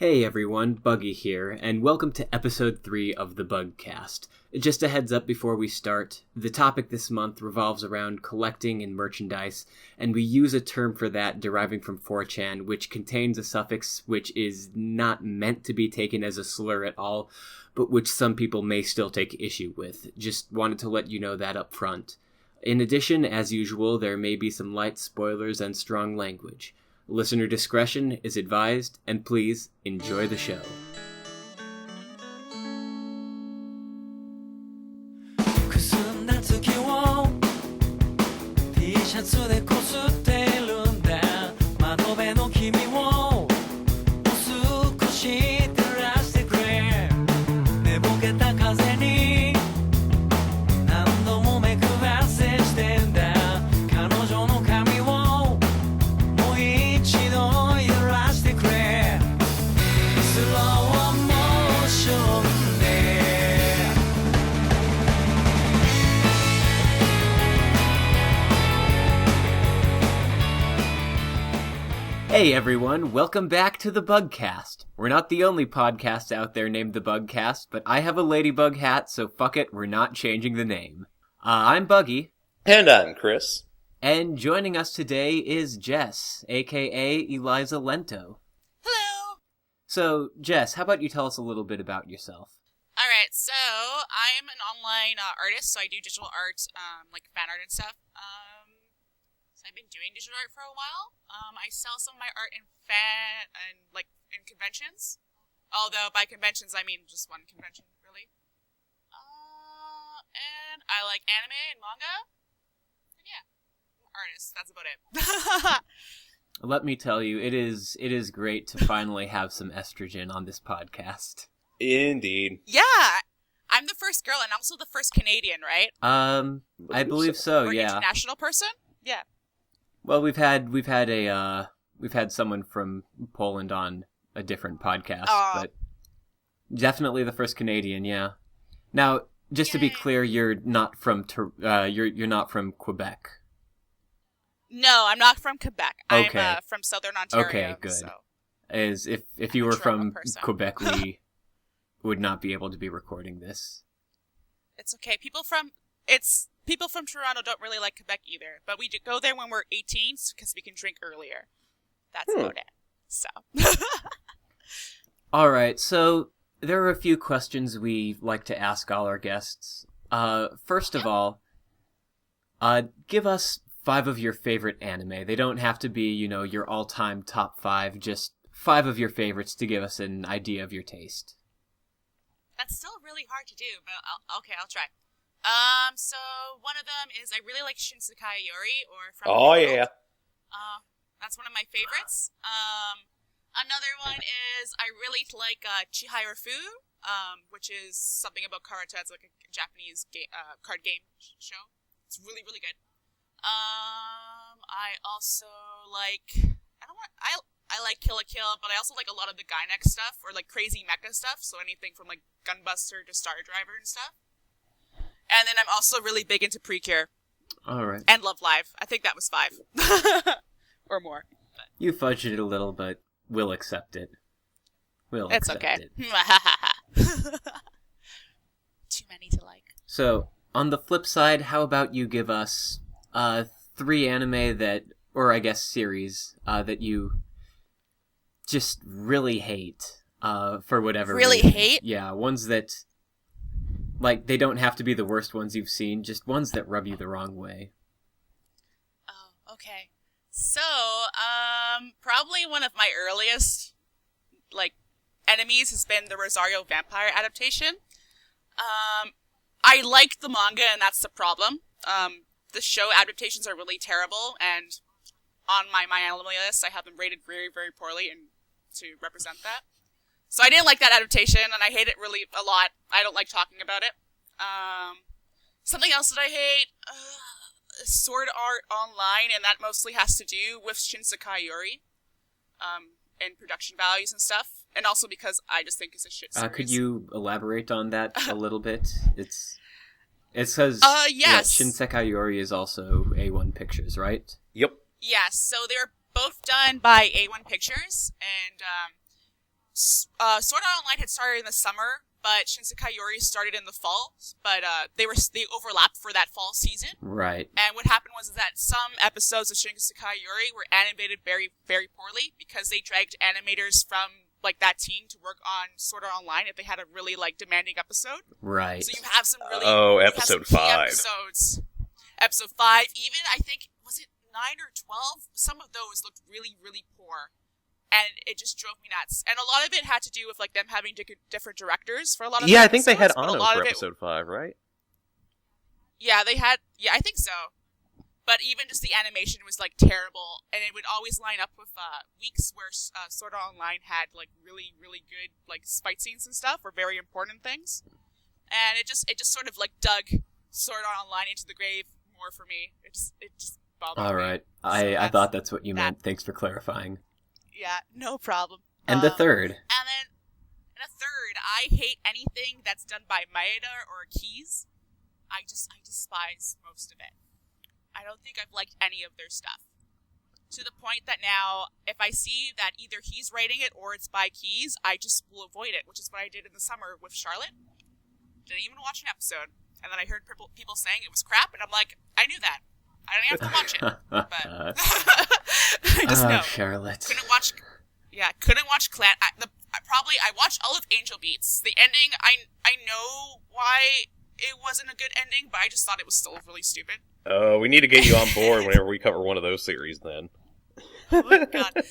Hey everyone, Buggy here, and welcome to episode 3 of the Bugcast. Just a heads up before we start, the topic this month revolves around collecting and merchandise, and we use a term for that deriving from 4chan, which contains a suffix which is not meant to be taken as a slur at all, but which some people may still take issue with. Just wanted to let you know that up front. In addition, as usual, there may be some light spoilers and strong language. Listener discretion is advised, and please enjoy the show. Hey everyone, welcome back to the Bugcast. We're not the only podcast out there named the Bugcast, but I have a Ladybird hat, so fuck it, we're not changing the name. I'm Buggy. And I'm Chris. And joining us today is Jess, aka Eliza Lento. Hello! So, Jess, how about you tell us a little bit about yourself? Alright, so I'm an online artist, so I do digital art, like fan art and stuff. So I've been doing digital art for a while. I sell some of my art in in conventions. Although by conventions I mean just one convention, really. And I like anime and manga. And yeah, I'm an artist. That's about it. Let me tell you, it is great to finally have some estrogen on this podcast. Indeed. Yeah, I'm the first girl and also the first Canadian, right? I believe so. Or yeah. International person. Yeah. Well, we've had someone from Poland on a different podcast, but definitely the first Canadian, yeah. Now, just to be clear, you're not from you're not from Quebec. No, I'm not from Quebec. Okay. I'm from Southern Ontario. Okay, good. So. As if you were from Quebec, we would not be able to be recording this. It's okay. People from Toronto don't really like Quebec either, but we do go there when we're 18 because we can drink earlier. That's about it. So. All right. So there are a few questions we like to ask all our guests. First of all, give us 5 of your favorite anime. They don't have to be, your all-time top 5. Just 5 of your favorites to give us an idea of your taste. That's still really hard to do, but I'll try. So one of them is I really like Shinsekai Yori or From Oh the yeah. That's one of my favorites. Another one is I really like Chihiro Fu, which is something about karate. It's like a Japanese card game show. It's really, really good. I also like I like Kill la Kill, but I also like a lot of the Gainax stuff or like crazy mecha stuff. So anything from like Gunbuster to Star Driver and stuff. And then I'm also really big into Precure. All right. And Love Live. I think that was 5. or more. But. You fudged it a little, but we'll accept it. It's okay. Too many to like. So, on the flip side, how about you give us 3 anime that, or I guess series, that you just really hate for whatever reason. Really hate? Yeah, ones that... Like, they don't have to be the worst ones you've seen, just ones that rub you the wrong way. Oh, okay. So, probably one of my earliest, enemies has been the Rosario Vampire adaptation. I like the manga, and that's the problem. The show adaptations are really terrible, and on my anime list, I have them rated very, very poorly, and to represent that. So I didn't like that adaptation, and I hate it really a lot. I don't like talking about it. Something else that I hate, Sword Art Online, and that mostly has to do with Shinsekai Yori, and production values and stuff, and also because I just think it's a shit series. Could you elaborate on that a little bit? It says yes. Shinsekai Yori is also A1 Pictures, right? Yep. Yes, so they're both done by A1 Pictures, and Sword Art Online had started in the summer, but Shinsekai Yori started in the fall. But they overlapped for that fall season. Right. And what happened was that some episodes of Shinsekai Yori were animated very, very poorly because they dragged animators from like that team to work on Sword Art Online if they had a really like demanding episode. Right. So you have some really episode 5. Episodes. Episode 5, even I think was it 9 or 12? Some of those looked really, really poor. And it just drove me nuts. And a lot of it had to do with like them having different directors for a lot of Yeah, the I think they had episodes, Ano for episode 5, right? Yeah, they had. Yeah, I think so. But even just the animation was like terrible, and it would always line up with weeks where Sword Art Online had like really, really good like fight scenes and stuff, or very important things. And it just sort of like dug Sword Art Online into the grave more for me. It just bothered me. All right. So I thought that's what you meant. Thanks for clarifying. Yeah, no problem. And the third. And then, a third, I hate anything that's done by Maeda or Keys. I despise most of it. I don't think I've liked any of their stuff. To the point that now, if I see that either he's writing it or it's by Keys, I just will avoid it, which is what I did in the summer with Charlotte. Didn't even watch an episode. And then I heard people saying it was crap, and I'm like, I knew that. I didn't have to watch it. But I just know. Charlotte. Couldn't watch Clan. I watched all of Angel Beats. The ending, I know why it wasn't a good ending, but I just thought it was still really stupid. Oh, we need to get you on board whenever we cover one of those series, then. Oh my god. And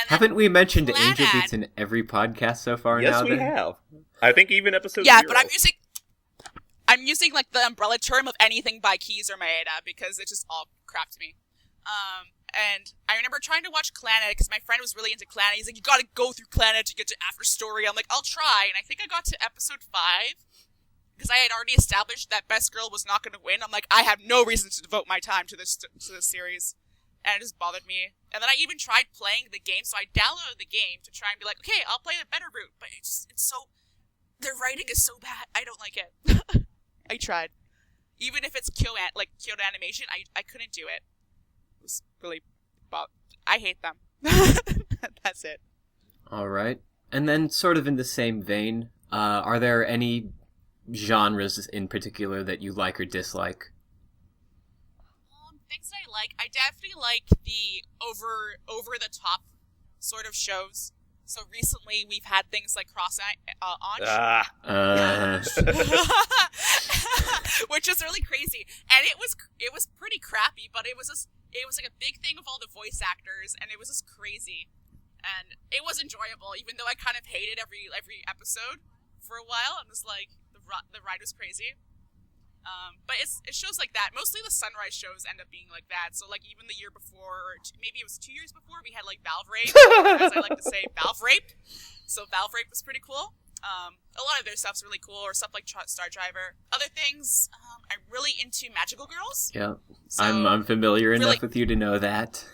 Haven't we mentioned Clan Angel Beats in every podcast so far? Yes, now, we then? have. I think even episode 0. Yeah, but I'm using like the umbrella term of anything by Keys or Maeda because it's just all crap to me. And I remember trying to watch Clannad because my friend was really into Clannad. He's like, you gotta go through Clannad to get to After Story. I'm like, I'll try. And I think I got to episode 5 because I had already established that Best Girl was not going to win. I'm like, I have no reason to devote my time to this series. And it just bothered me. And then I even tried playing the game. So I downloaded the game to try and be like, okay, I'll play the better route. But it's so... Their writing is so bad. I don't like it. I tried. Even if it's Kyoto Animation, I couldn't do it. It was really... I hate them. That's it. All right. And then sort of in the same vein, are there any genres in particular that you like or dislike? Things that I like. I definitely like the over the top sort of shows. So recently we've had things like Cross Ange. Which is really crazy. And it was pretty crappy, but it was like a big thing with all the voice actors, and it was just crazy. And it was enjoyable, even though I kind of hated every episode for a while. I'm just like, the ride was crazy. But it shows like that. Mostly the Sunrise shows end up being like that. So like even the year before, or maybe it was 2 years before, we had like Valve Rape, as I like to say, Valve Rape. So Valve Rape was pretty cool. A lot of their stuff's really cool, or stuff like Star Driver. Other things, I'm really into magical girls. Yeah, so, I'm familiar enough with you to know that.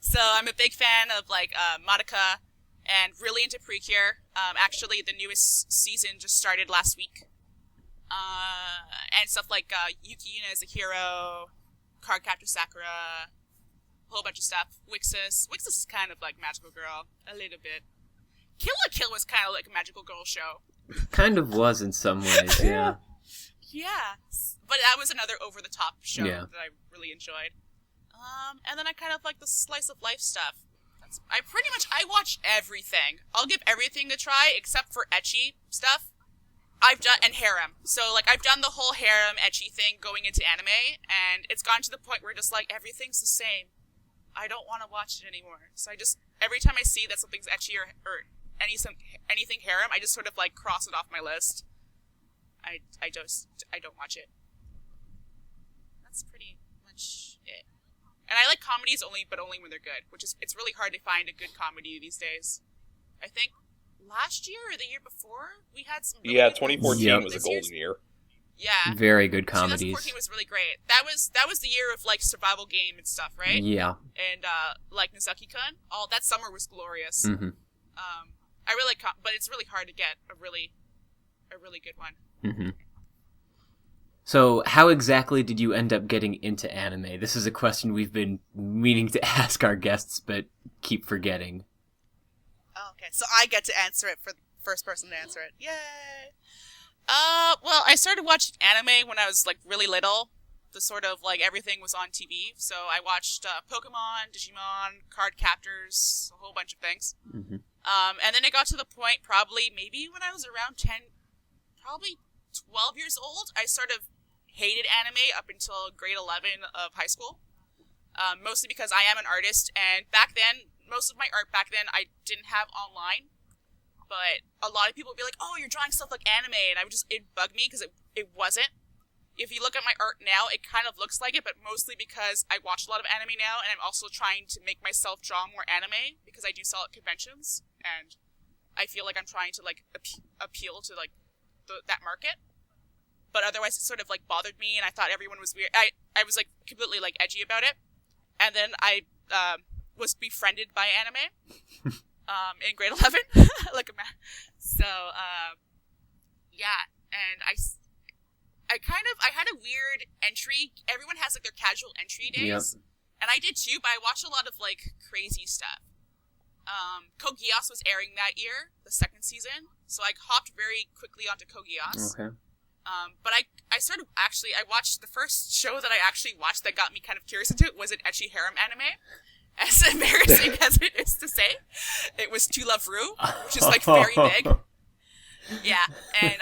So I'm a big fan of like Madoka, and really into Precure. Actually, the newest season just started last week. And stuff like Yuki Yuna as a hero, Cardcaptor Sakura, a whole bunch of stuff. Wixis is kind of like Magical Girl, a little bit. Kill la Kill was kind of like a Magical Girl show. Kind of was in some ways, yeah. Yeah, but that was another over-the-top show that I really enjoyed. And then I kind of like the slice of life stuff. I watch everything. I'll give everything a try except for ecchi stuff. And harem. So, like, I've done the whole harem ecchi thing going into anime, and it's gotten to the point where just, like, everything's the same. I don't want to watch it anymore. So every time I see that something's ecchi or anything harem, I just sort of, like, cross it off my list. I don't watch it. That's pretty much it. And I like comedies but only when they're good, it's really hard to find a good comedy these days. I think last year or the year before, we had some really good 2014 was a golden year. Yeah. Very good comedies. 2014 was really great. That was the year of, like, survival game and stuff, right? Yeah. And, like, Nozaki-kun. That summer was glorious. Mm-hmm. I really but it's really hard to get a really good one. Mm-hmm. So, how exactly did you end up getting into anime? This is a question we've been meaning to ask our guests, but keep forgetting. okay. So I get to answer it for the first person to answer it. Yay! Well, I started watching anime when I was, like, really little. The sort of, like, everything was on TV. So I watched Pokemon, Digimon, Card Captors, a whole bunch of things. Mm-hmm. And then it got to the point, probably, maybe when I was around 10, probably 12 years old, I sort of hated anime up until grade 11 of high school. Mostly because I am an artist, and back then, most of my art back then, I didn't have online. But a lot of people would be like, oh, you're drawing stuff like anime, and it'd bug me because it wasn't. If you look at my art now, it kind of looks like it, but mostly because I watch a lot of anime now, and I'm also trying to make myself draw more anime, because I do sell at conventions, and I feel like I'm trying to, like, appeal to, like, that market. But otherwise, it sort of, like, bothered me, and I thought everyone was weird. I was, like, completely, like, edgy about it. And then I was befriended by anime in grade 11. So, yeah. And I had a weird entry. Everyone has, like, their casual entry days. Yep. And I did too, but I watched a lot of, like, crazy stuff. Code Geass was airing that year, the second season. So I hopped very quickly onto Code Geass. Okay. But I watched the first show that I actually watched that got me kind of curious into it was an ecchi harem anime. As embarrassing as it is to say. It was To Love Ru, which is, like, very big. Yeah, and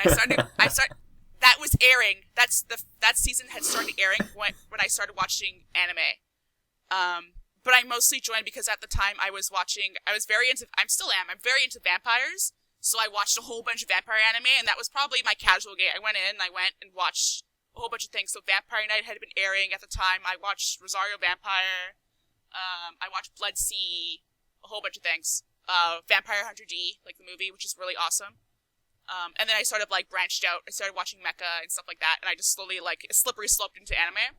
that was airing. That season had started airing when I started watching anime. But I mostly joined because at the time I'm very into vampires. So I watched a whole bunch of vampire anime, and that was probably my casual game. I went and watched a whole bunch of things. So Vampire Night had been airing at the time. I watched Rosario Vampire. I watched Blood Sea, a whole bunch of things. Vampire Hunter D, like the movie, which is really awesome. And then I sort of, like, branched out. I started watching mecha and stuff like that, and I just slowly, like, slippery sloped into anime.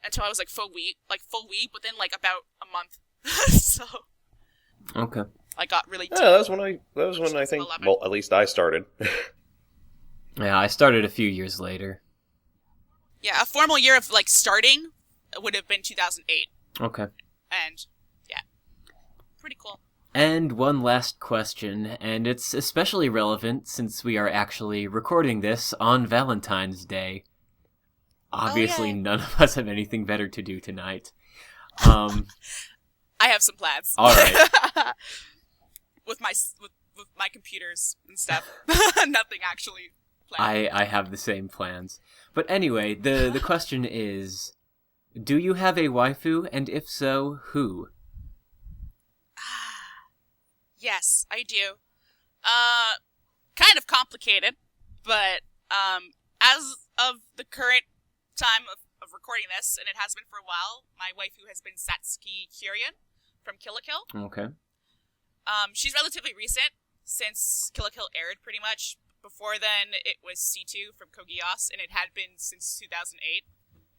Until I was, like, full weeb, but then, like, about a month. So. Okay. I got really deep. Yeah, that was when I think, 11. Well, at least I started. Yeah, I started a few years later. Yeah, a formal year of, like, starting would have been 2008. Okay. And, yeah. Pretty cool. And one last question, and it's especially relevant since we are actually recording this on Valentine's Day. Obviously, none of us have anything better to do tonight. I have some plans. All right. with my computers and stuff. Nothing actually planned. I have the same plans. But anyway, the question is, do you have a waifu, and if so, who? Yes, I do. Kind of complicated, but as of the current time of recording this, and it has been for a while, my waifu has been Satsuki Kyurien from Kill la Kill. Okay. She's relatively recent, since Kill la Kill aired, pretty much. Before then, it was C2 from Code Geass, and it had been since 2008.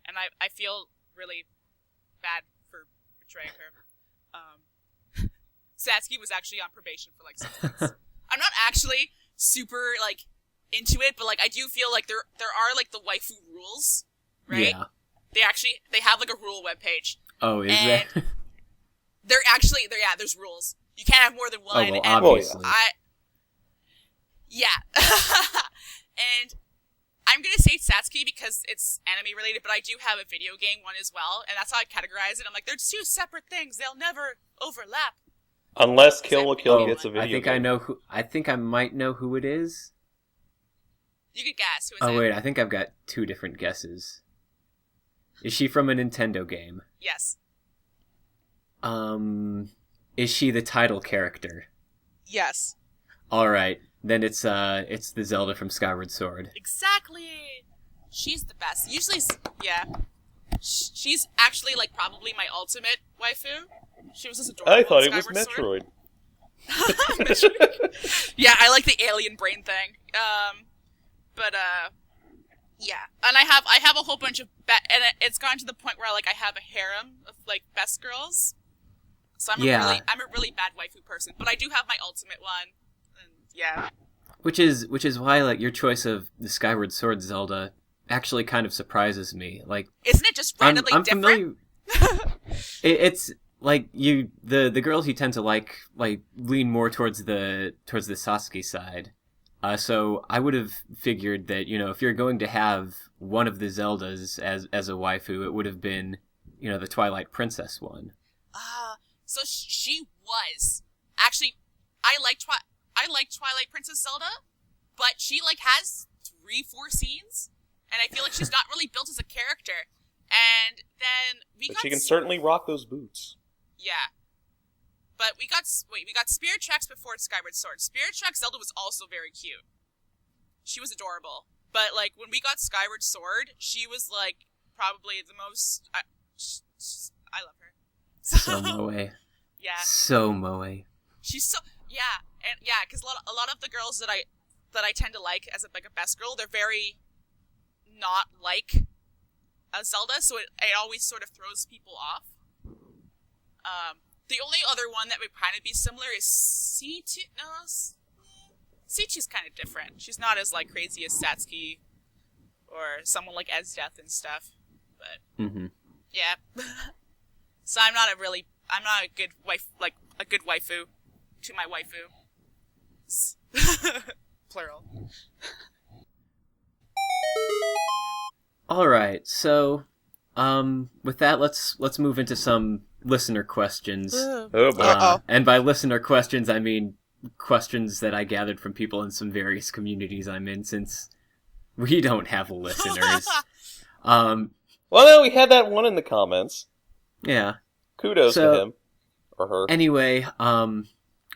And I feel really bad for betraying her. Satsuki was actually on probation for, like, 6 months. I'm not actually super, like, into it, but, like, I do feel like there are, like, the waifu rules, right? Yeah. They have, like, a rule webpage. Oh, is there? There's rules. You can't have more than one. Oh, well, obviously. Yeah. And I'm gonna say Satsuki because it's anime related, but I do have a video game one as well, and that's how I categorize it. I'm like, they're two separate things. They'll never overlap. Unless Kill la Kill gets a video game. I think I might know who it is. You could guess. Who is it? Oh, wait, I think I've got two different guesses. Is she from a Nintendo game? Yes. Is she the title character? Yes. Alright, then it's the Zelda from Skyward Sword. Exactly! She's the best. Usually, yeah. She's actually, like, probably my ultimate waifu. She was just adorable. I thought it was Metroid. Yeah, I like the alien brain thing. Yeah. And I have a whole bunch of, and it's gotten to the point where, like, I have a harem of, like, best girls. So I'm a really bad waifu person, but I do have my ultimate one. And yeah. Which is why, like, your choice of the Skyward Sword Zelda actually kind of surprises me. Like, isn't it just randomly I'm different? familiar. like the girls you tend to like lean more towards the Sasuke side. So I would have figured that, if you're going to have one of the Zeldas as a waifu, it would have been, the Twilight Princess one. So she was actually. I like Twilight Princess Zelda, but she has 3-4 scenes, and I feel like she's not really built as a character. And then she can certainly rock those boots. Yeah. But we got Spirit Tracks before Skyward Sword. Spirit Tracks Zelda was also very cute. She was adorable. But, when we got Skyward Sword, she was, probably the most... I love her. So moe. Yeah. So moe. She's so... Yeah. And, yeah, because a lot of the girls that I tend to like as a best girl, they're very not like a Zelda, so it always sort of throws people off. The only other one that would kind of be similar is C2. No, C2's kind of different. She's not as crazy as Satsuki or someone like Esdeath and stuff. But yeah, so I'm not a good wife, a good waifu to my waifu. Plural. All right, so with that, let's move into some listener questions. Oh boy. And by listener questions, I mean questions that I gathered from people in some various communities I'm in, since we don't have listeners. Well, no, we had that one in the comments. Yeah. Kudos to him. Or her. Anyway,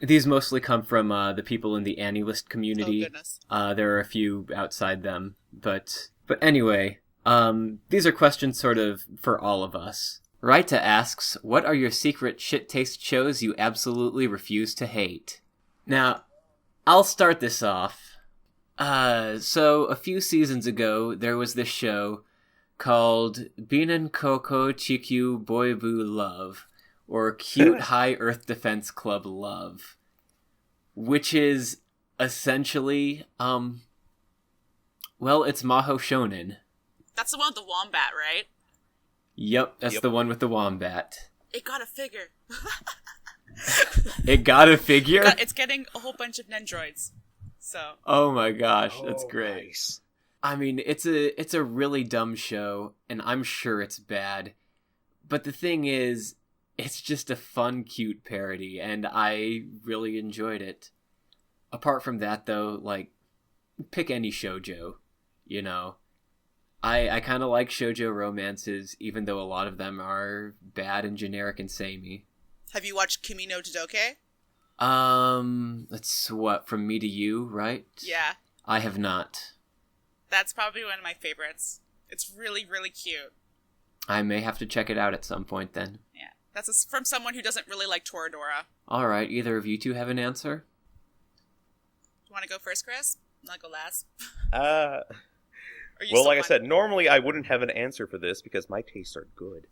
these mostly come from the people in the AniList community. Oh, goodness. There are a few outside them, but anyway, these are questions sort of for all of us. Raita asks, what are your secret shit-taste shows you absolutely refuse to hate? Now, I'll start this off. So a few seasons ago, there was this show called Binan Koko Chikyu Boibu Love, or Cute High Earth Defense Club Love, which is essentially, it's Maho Shonen. That's the one with the wombat, right? Yep, that's the one with the wombat. It got a figure. It got a figure? It's getting a whole bunch of Nendroids. So. Oh my gosh, that's great. Nice. I mean, it's a really dumb show, and I'm sure it's bad. But the thing is, it's just a fun, cute parody, and I really enjoyed it. Apart from that, though, pick any shoujo, I kind of like shoujo romances, even though a lot of them are bad and generic and samey. Have you watched Kimi no Todoke? That's what, From Me to You, right? Yeah. I have not. That's probably one of my favorites. It's really, really cute. I may have to check it out at some point then. Yeah. That's from someone who doesn't really like Toradora. Alright, either of you two have an answer? Do you want to go first, Chris? I'll go last. Well, like I said, normally I wouldn't have an answer for this because my tastes are good.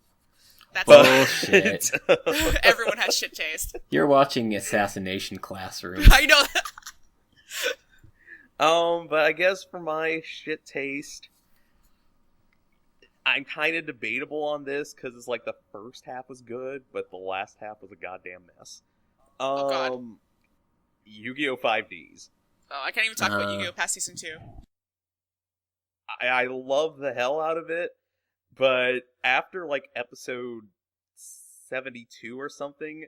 That's bullshit. Everyone has shit taste. You're watching Assassination Classroom. I know. But I guess for my shit taste, I'm kind of debatable on this because it's the first half was good, but the last half was a goddamn mess. Oh god. Yu-Gi-Oh! 5Ds. Oh, I can't even talk about Yu-Gi-Oh! Past Season 2. I love the hell out of it, but after episode 72 or something,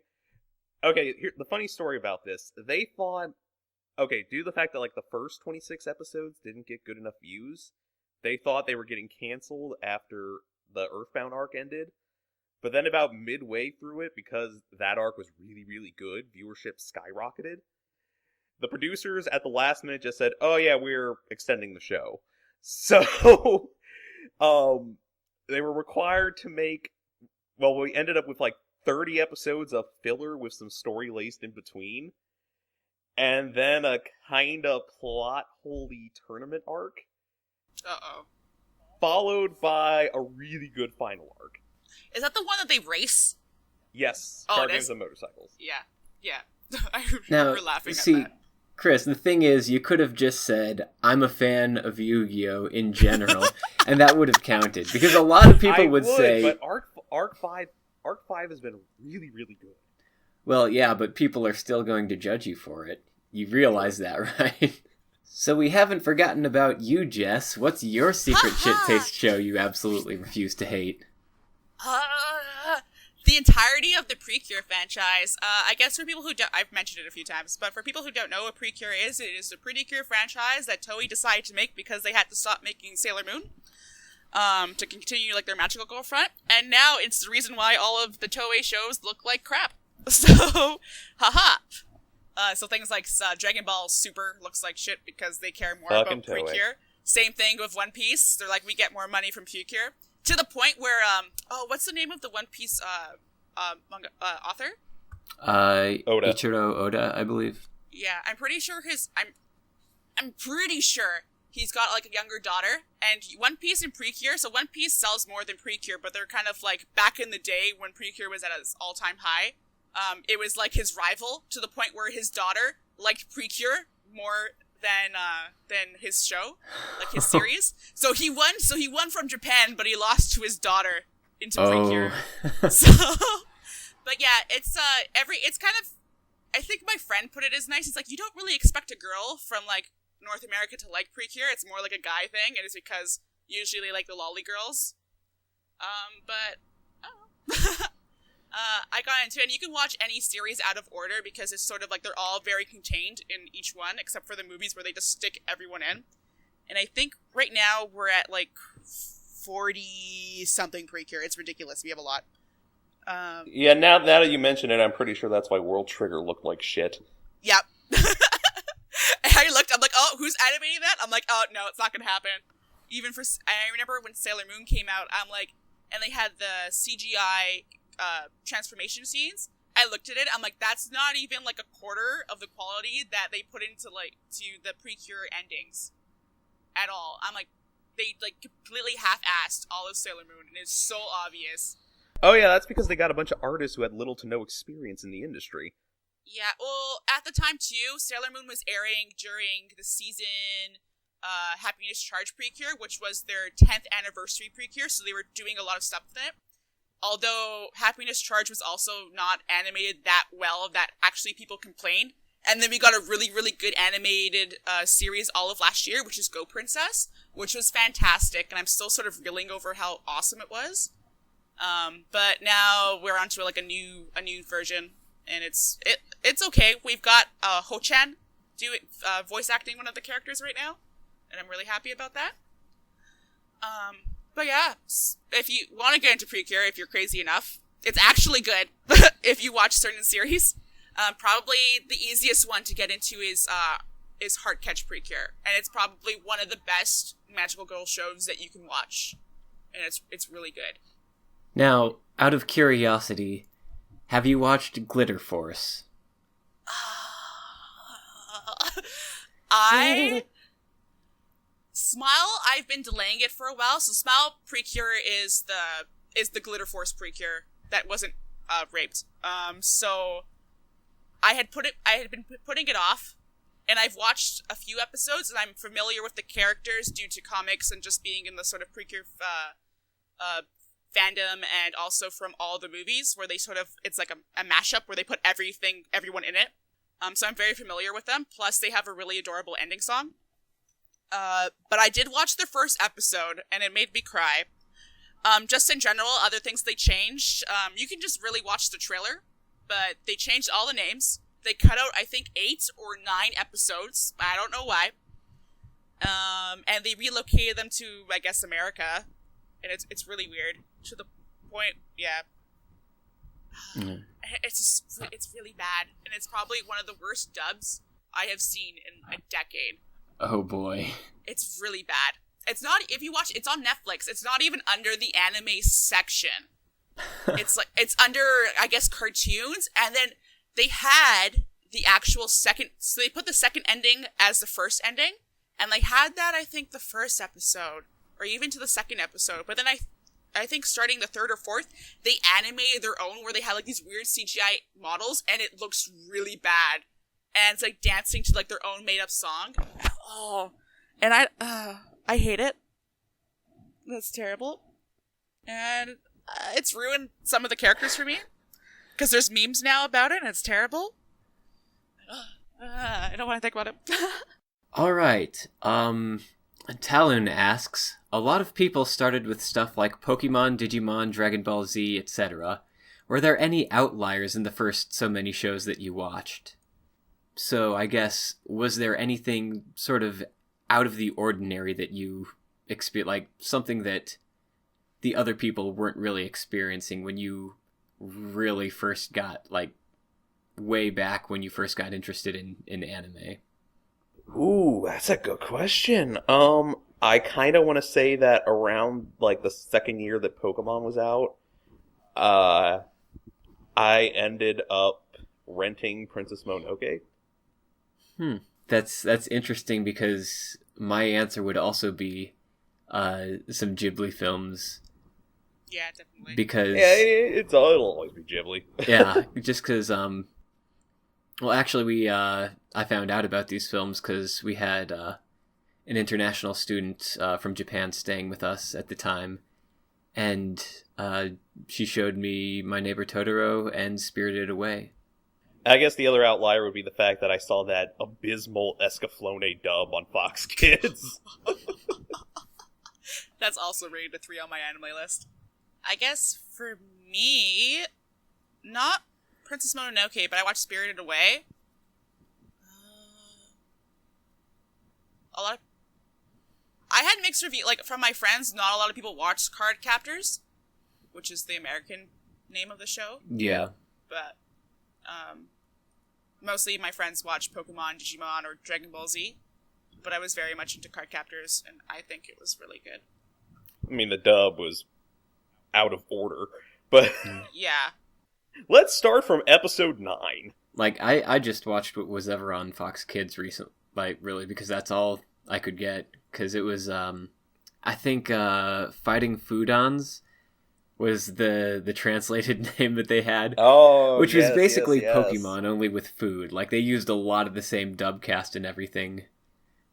okay, here the funny story about this, they thought, okay, due to the fact that the first 26 episodes didn't get good enough views, they thought they were getting canceled after the Earthbound arc ended, but then about midway through it, because that arc was really, really good, viewership skyrocketed. The producers at the last minute just said, oh yeah, we're extending the show. So, they were required to make, we ended up with 30 episodes of filler with some story laced in between, and then a kind of plot-holey tournament arc. Uh-oh. Followed by a really good final arc. Is that the one that they race? Yes, Oh, car it games is? and motorcycles. Yeah. I Now, remember laughing see, at that. Chris, the thing is, you could have just said, I'm a fan of Yu-Gi-Oh! In general, and that would have counted. Because a lot of people would say... but Arc 5 Arc 5 has been really, really good. Well, yeah, but people are still going to judge you for it. You realize that, right? So we haven't forgotten about you, Jess. What's your secret shit taste show you absolutely refuse to hate? The entirety of the Precure franchise. I guess for people who don't, I've mentioned it a few times, but for people who don't know what Precure is, it is the Precure franchise that Toei decided to make because they had to stop making Sailor Moon. To continue like their magical girl front, and now it's the reason why all of the Toei shows look like crap. So, haha. So things like Dragon Ball Super looks like shit because they care more Fucking about Precure. Same thing with One Piece. They're like, we get more money from Precure. To the point where, what's the name of the One Piece manga author? Oda. Ichiro Oda, I believe. Yeah, I'm pretty sure I'm pretty sure he's got like a younger daughter, and One Piece and Precure. So One Piece sells more than Precure, but they're kind of like back in the day when Precure was at its all-time high. It was like his rival to the point where his daughter liked Precure more than his show, like his series. So he won from Japan, but he lost to his daughter into Precure. So, but yeah, it's kind of, I think my friend put it as nice. It's like, you don't really expect a girl from like North America to like Precure. It's more like a guy thing, and it's because usually they like the lolly girls. But I don't know. I got into it, and you can watch any series out of order because it's sort of like they're all very contained in each one, except for the movies where they just stick everyone in. And I think right now we're at like 40 something Precure. It's ridiculous. We have a lot. Yeah, now that you mention it, I'm pretty sure that's why World Trigger looked like shit. Yep. I looked, I'm like, oh, who's animating that? I'm like, oh, no, it's not gonna happen. I remember when Sailor Moon came out, I'm like, and they had the CGI transformation scenes. I looked at it, I'm like, that's not even like a quarter of the quality that they put into like to the Precure endings at all. I'm like, they like completely half-assed all of Sailor Moon, and it's so obvious. Oh yeah, that's because they got a bunch of artists who had little to no experience in the industry. Yeah, well, at the time, too, Sailor Moon was airing during the season Happiness Charge Precure, which was their 10th anniversary Precure, so they were doing a lot of stuff with it. Although Happiness Charge was also not animated that well, that actually people complained. And then we got a really, really good animated series all of last year, which is Go Princess, which was fantastic, and I'm still sort of reeling over how awesome it was. But now we're onto like a new version. And it's okay. We've got Ho-chan voice acting one of the characters right now, and I'm really happy about that. But yeah, if you want to get into Precure, if you're crazy enough, it's actually good. If you watch certain series, probably the easiest one to get into is Heartcatch Precure, and it's probably one of the best magical girl shows that you can watch, and it's really good. Now, out of curiosity, have you watched Glitter Force? Smile, I've been delaying it for a while. So Smile Precure is the Glitter Force Precure that wasn't raped. So I had been putting it off, and I've watched a few episodes, and I'm familiar with the characters due to comics and just being in the sort of Precure fandom, and also from all the movies where they sort of, it's like a mashup where they put everyone in it. So I'm very familiar with them. Plus they have a really adorable ending song. But I did watch the first episode, and it made me cry. Just in general, other things they changed. You can just really watch the trailer, but they changed all the names. They cut out, I think, 8 or 9 episodes. I don't know why. And they relocated them to, I guess, America. And it's really weird. To the point, yeah. It's really bad. And it's probably one of the worst dubs I have seen in a decade. Oh boy. It's really bad. It's not, if you watch, it's on Netflix. It's not even under the anime section. It's like, it's under, I guess, cartoons. And then they had the actual second, so they put the second ending as the first ending. And they had that, I think, the first episode. Or even to the second episode. But then I think starting the third or fourth, they animated their own where they had like these weird CGI models, and it looks really bad. And it's like dancing to like their own made up song. Oh. And I hate it. That's terrible. And It's ruined some of the characters for me. Because there's memes now about it, and it's terrible. I don't want to think about it. All right. Talon asks, a lot of people started with stuff like Pokemon, Digimon, Dragon Ball Z, etc. Were there any outliers in the first so many shows that you watched? So I guess, was there anything sort of out of the ordinary that you experienced, like something that the other people weren't really experiencing when you really first got, like, way back when you first got interested in anime? Ooh, that's a good question. I kind of want to say that around, like, the second year that Pokemon was out, I ended up renting Princess Mononoke. That's interesting, because my answer would also be some Ghibli films. Yeah, definitely. Because it'll always be Ghibli. yeah, just because well, actually, I found out about these films because we had an international student from Japan staying with us at the time, and she showed me My Neighbor Totoro and Spirited Away. I guess the other outlier would be the fact that I saw that abysmal Escaflowne dub on Fox Kids. That's also rated a 3 on my anime list. I guess for me, not Princess Mononoke, but I watched Spirited Away. I had mixed review, like, from my friends. Not a lot of people watched Card Captors, which is the American name of the show. Yeah. But mostly my friends watched Pokemon, Digimon, or Dragon Ball Z. But I was very much into Card Captors, and I think it was really good. I mean, the dub was out of order, but Yeah. Let's start from episode 9. Like, I just watched what was ever on Fox Kids recently, like, really, because that's all I could get. Because it was, I think, Fighting Foodons was the translated name that they had. Oh, which was basically yes. Pokemon, only with food. Like, they used a lot of the same dub cast and everything.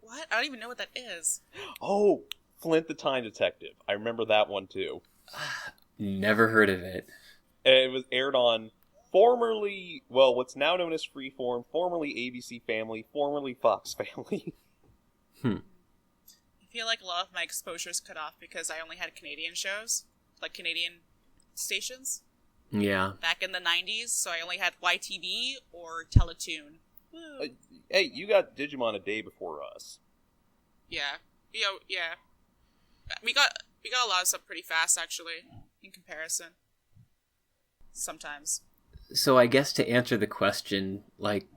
What? I don't even know what that is. Oh, Flint the Time Detective. I remember that one, too. Never heard of it. It was aired on formerly, well, what's now known as Freeform, formerly ABC Family, formerly Fox Family. I feel like a lot of my exposure is cut off because I only had Canadian shows, like Canadian stations. Yeah. Back in the 90s, so I only had YTV or Teletoon. Hey, you got Digimon a day before us. Yeah. Yeah. We got a lot of stuff pretty fast, actually, in comparison. Sometimes. So I guess to answer the question, like,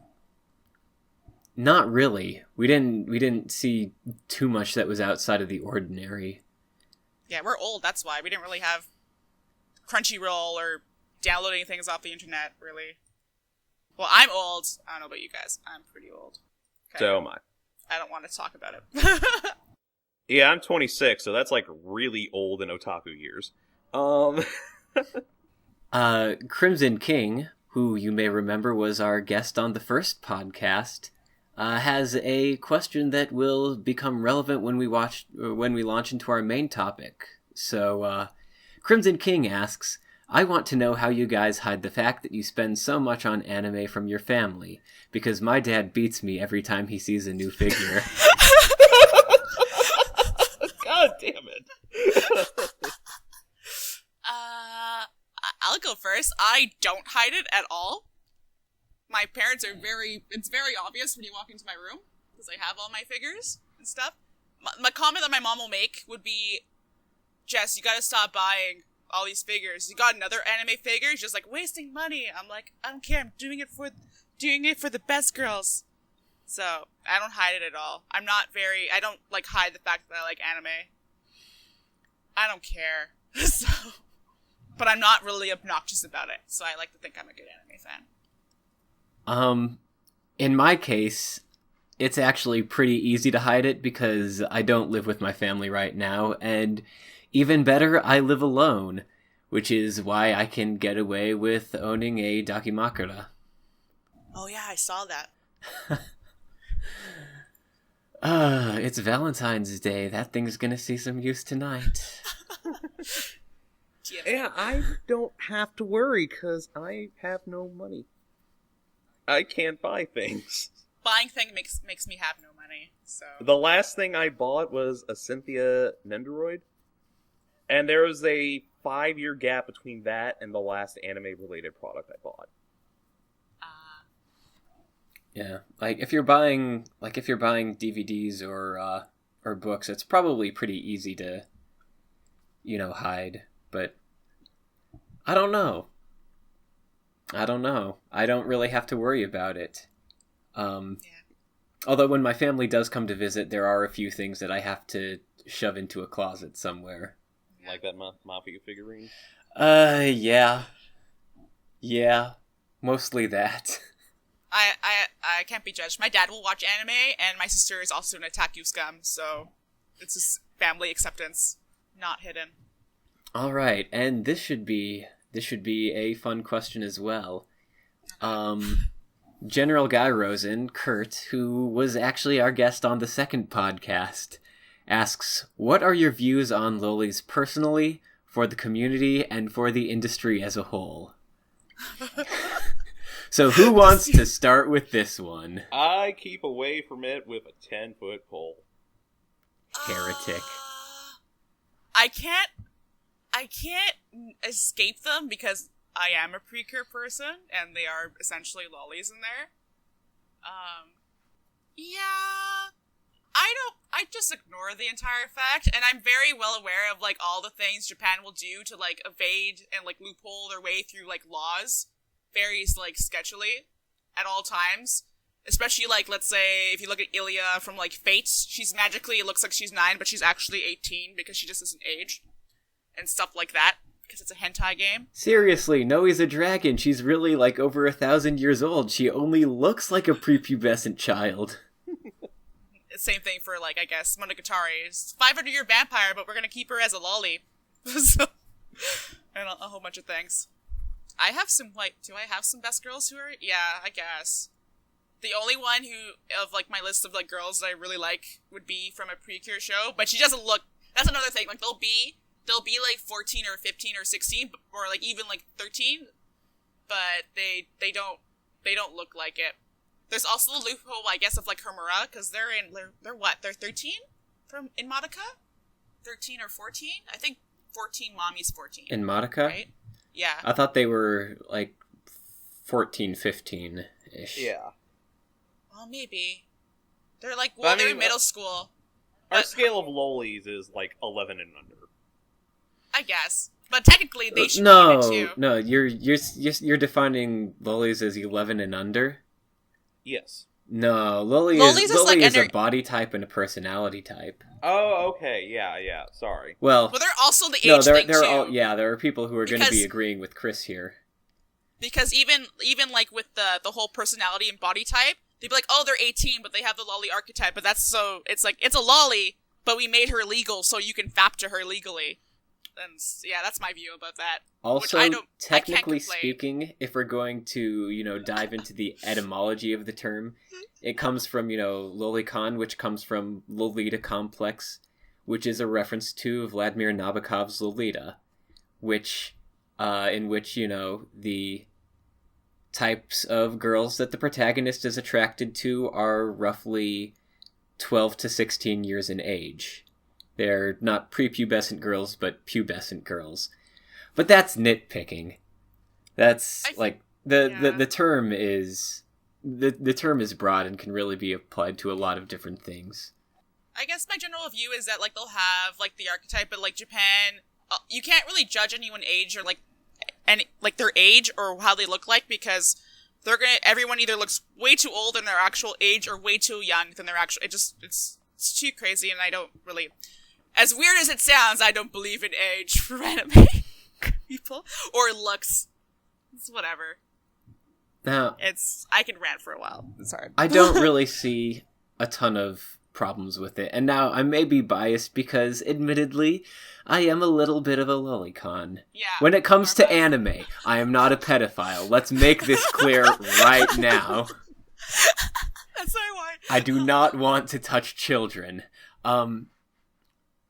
not really. We didn't see too much that was outside of the ordinary. Yeah, we're old, that's why. We didn't really have Crunchyroll or downloading things off the internet, really. Well, I'm old. I don't know about you guys. I'm pretty old. Okay. So am I. I don't want to talk about it. Yeah, I'm 26, so that's like really old in otaku years. Crimson King, who you may remember was our guest on the first podcast, has a question that will become relevant when we launch into our main topic. So, Crimson King asks, I want to know how you guys hide the fact that you spend so much on anime from your family, because my dad beats me every time he sees a new figure. God damn it. I'll go first. I don't hide it at all. My parents are it's very obvious when you walk into my room, because I have all my figures and stuff. My comment that my mom will make would be, Jess, you gotta stop buying all these figures. You got another anime figure? You're just like, wasting money. I'm like, I don't care. I'm doing it for the best girls. So, I don't hide it at all. I don't, like, hide the fact that I like anime. I don't care. So, but I'm not really obnoxious about it. So I like to think I'm a good anime fan. In my case, it's actually pretty easy to hide it because I don't live with my family right now, and even better, I live alone, which is why I can get away with owning a Dakimakura. Oh yeah, I saw that. It's Valentine's Day. That thing's gonna see some use tonight. Yeah, I don't have to worry because I have no money. I can't buy things. Buying things makes me have no money, so... The last thing I bought was a Cynthia Nendoroid, and there was a 5-year gap between that and the last anime-related product I bought. Yeah, if you're buying DVDs or books, it's probably pretty easy to, hide. But I don't know. I don't really have to worry about it. Although when my family does come to visit, there are a few things that I have to shove into a closet somewhere. Like that Mafia figurine? Yeah. Yeah, mostly that. I can't be judged. My dad will watch anime, and my sister is also an otaku scum, so it's just family acceptance, not hidden. All right, and this should be a fun question as well. General Guy Rosen, Kurt, who was actually our guest on the second podcast, asks, what are your views on lolis personally, for the community, and for the industry as a whole? So who wants to start with this one? I keep away from it with a 10-foot pole. Heretic. I can't escape them because I am a precure person, and they are essentially lollies in there. Yeah, I just ignore the entire fact, and I'm very well aware of, all the things Japan will do to, evade and, loophole their way through, laws, very, sketchily, at all times. Especially, let's say, if you look at Ilya from, Fates, she's magically, it looks like she's 9, but she's actually 18, because she just isn't aged. And stuff like that, because it's a hentai game. Seriously, Noe's a dragon. She's really, over 1,000 years old. She only looks like a prepubescent child. Same thing for, I guess, Monogatari. Is 500-year vampire, but we're gonna keep her as a lolly. So, and a whole bunch of things. I have some, do I have some best girls who are... Yeah, I guess. The only one who, of, my list of, girls that I really like would be from a precure show, but she doesn't look... That's another thing, they'll be 14 or 15 or 16, or, even, 13, but they don't look like it. There's also the loophole, I guess, of, Homura, because they're what? They're 13? In Madoka? 13 or 14? I think 14, mommy's 14. In Madoka? Right? Yeah. I thought they were, 14, 15-ish. Yeah. Well, maybe. They're, they're in middle school. Our scale of lolis is, 11 and under. I guess. But technically, they should be it, too. No, you're defining lolis as 11 and under? Yes. No, loli is a body type and a personality type. Oh, okay, yeah, sorry. Well, they're also the age thing, too. There are people who are going to be agreeing with Chris here. Because even with the whole personality and body type, they'd be oh, they're 18, but they have the lolly archetype, but it's a lolly, but we made her legal so you can fap to her legally. And yeah, that's my view about that. Also, technically speaking, if we're going to, dive into the etymology of the term, it comes from, lolicon, which comes from Lolita complex, which is a reference to Vladimir Nabokov's Lolita, in which, the types of girls that the protagonist is attracted to are roughly 12 to 16 years in age. They're not prepubescent girls, but pubescent girls. But that's nitpicking. That's the term is the term is broad and can really be applied to a lot of different things. I guess my general view is that they'll have the archetype, but Japan, you can't really judge anyone's age or their age or how they look because everyone either looks way too old in their actual age or way too young than their actual. It's too crazy, and I don't really. As weird as it sounds, I don't believe in age for anime people or looks. It's whatever. Now, I can rant for a while. It's hard. I don't really see a ton of problems with it, and now I may be biased because, admittedly, I am a little bit of a lolicon. Yeah. When it comes to anime, I am not a pedophile. Let's make this clear right now. That's why. I do not want to touch children.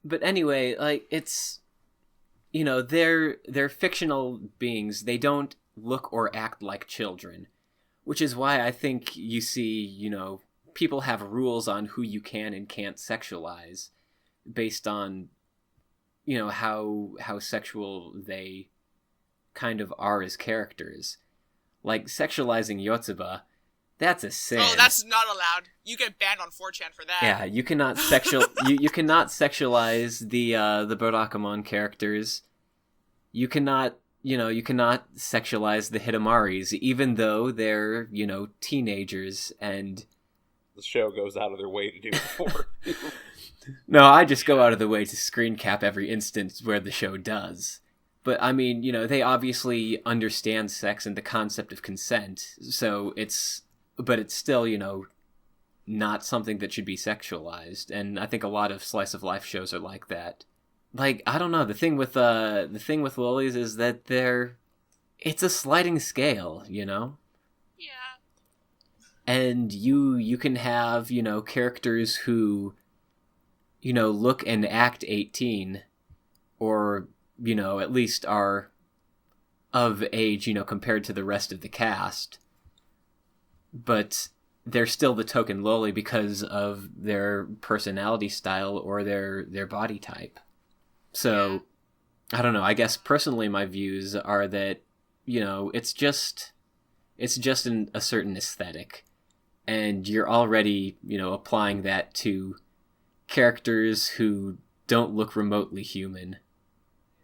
But anyway, it's they're fictional beings. They don't look or act like children, which is why I think you see, people have rules on who you can and can't sexualize based on, how sexual they kind of are as characters. Like, sexualizing Yotsuba, that's a sin. Oh, that's not allowed. You get banned on 4chan for that. Yeah, you cannot you cannot sexualize the Barakamon characters. You cannot sexualize the Hidamaris, even though they're, teenagers, and the show goes out of their way to do it for you. No, I just go out of the way to screen cap every instance where the show does. But, I mean, they obviously understand sex and the concept of consent, so it's still, not something that should be sexualized, and I think a lot of slice of life shows are like that. Like, I don't know, the thing with lollies is that it's a sliding scale, Yeah. And you can have, characters who, look and act 18, or, at least are of age, compared to the rest of the cast. But they're still the token loli because of their personality style or their body type. So, I don't know, I guess personally my views are that, it's just a certain aesthetic. And you're already, applying that to characters who don't look remotely human.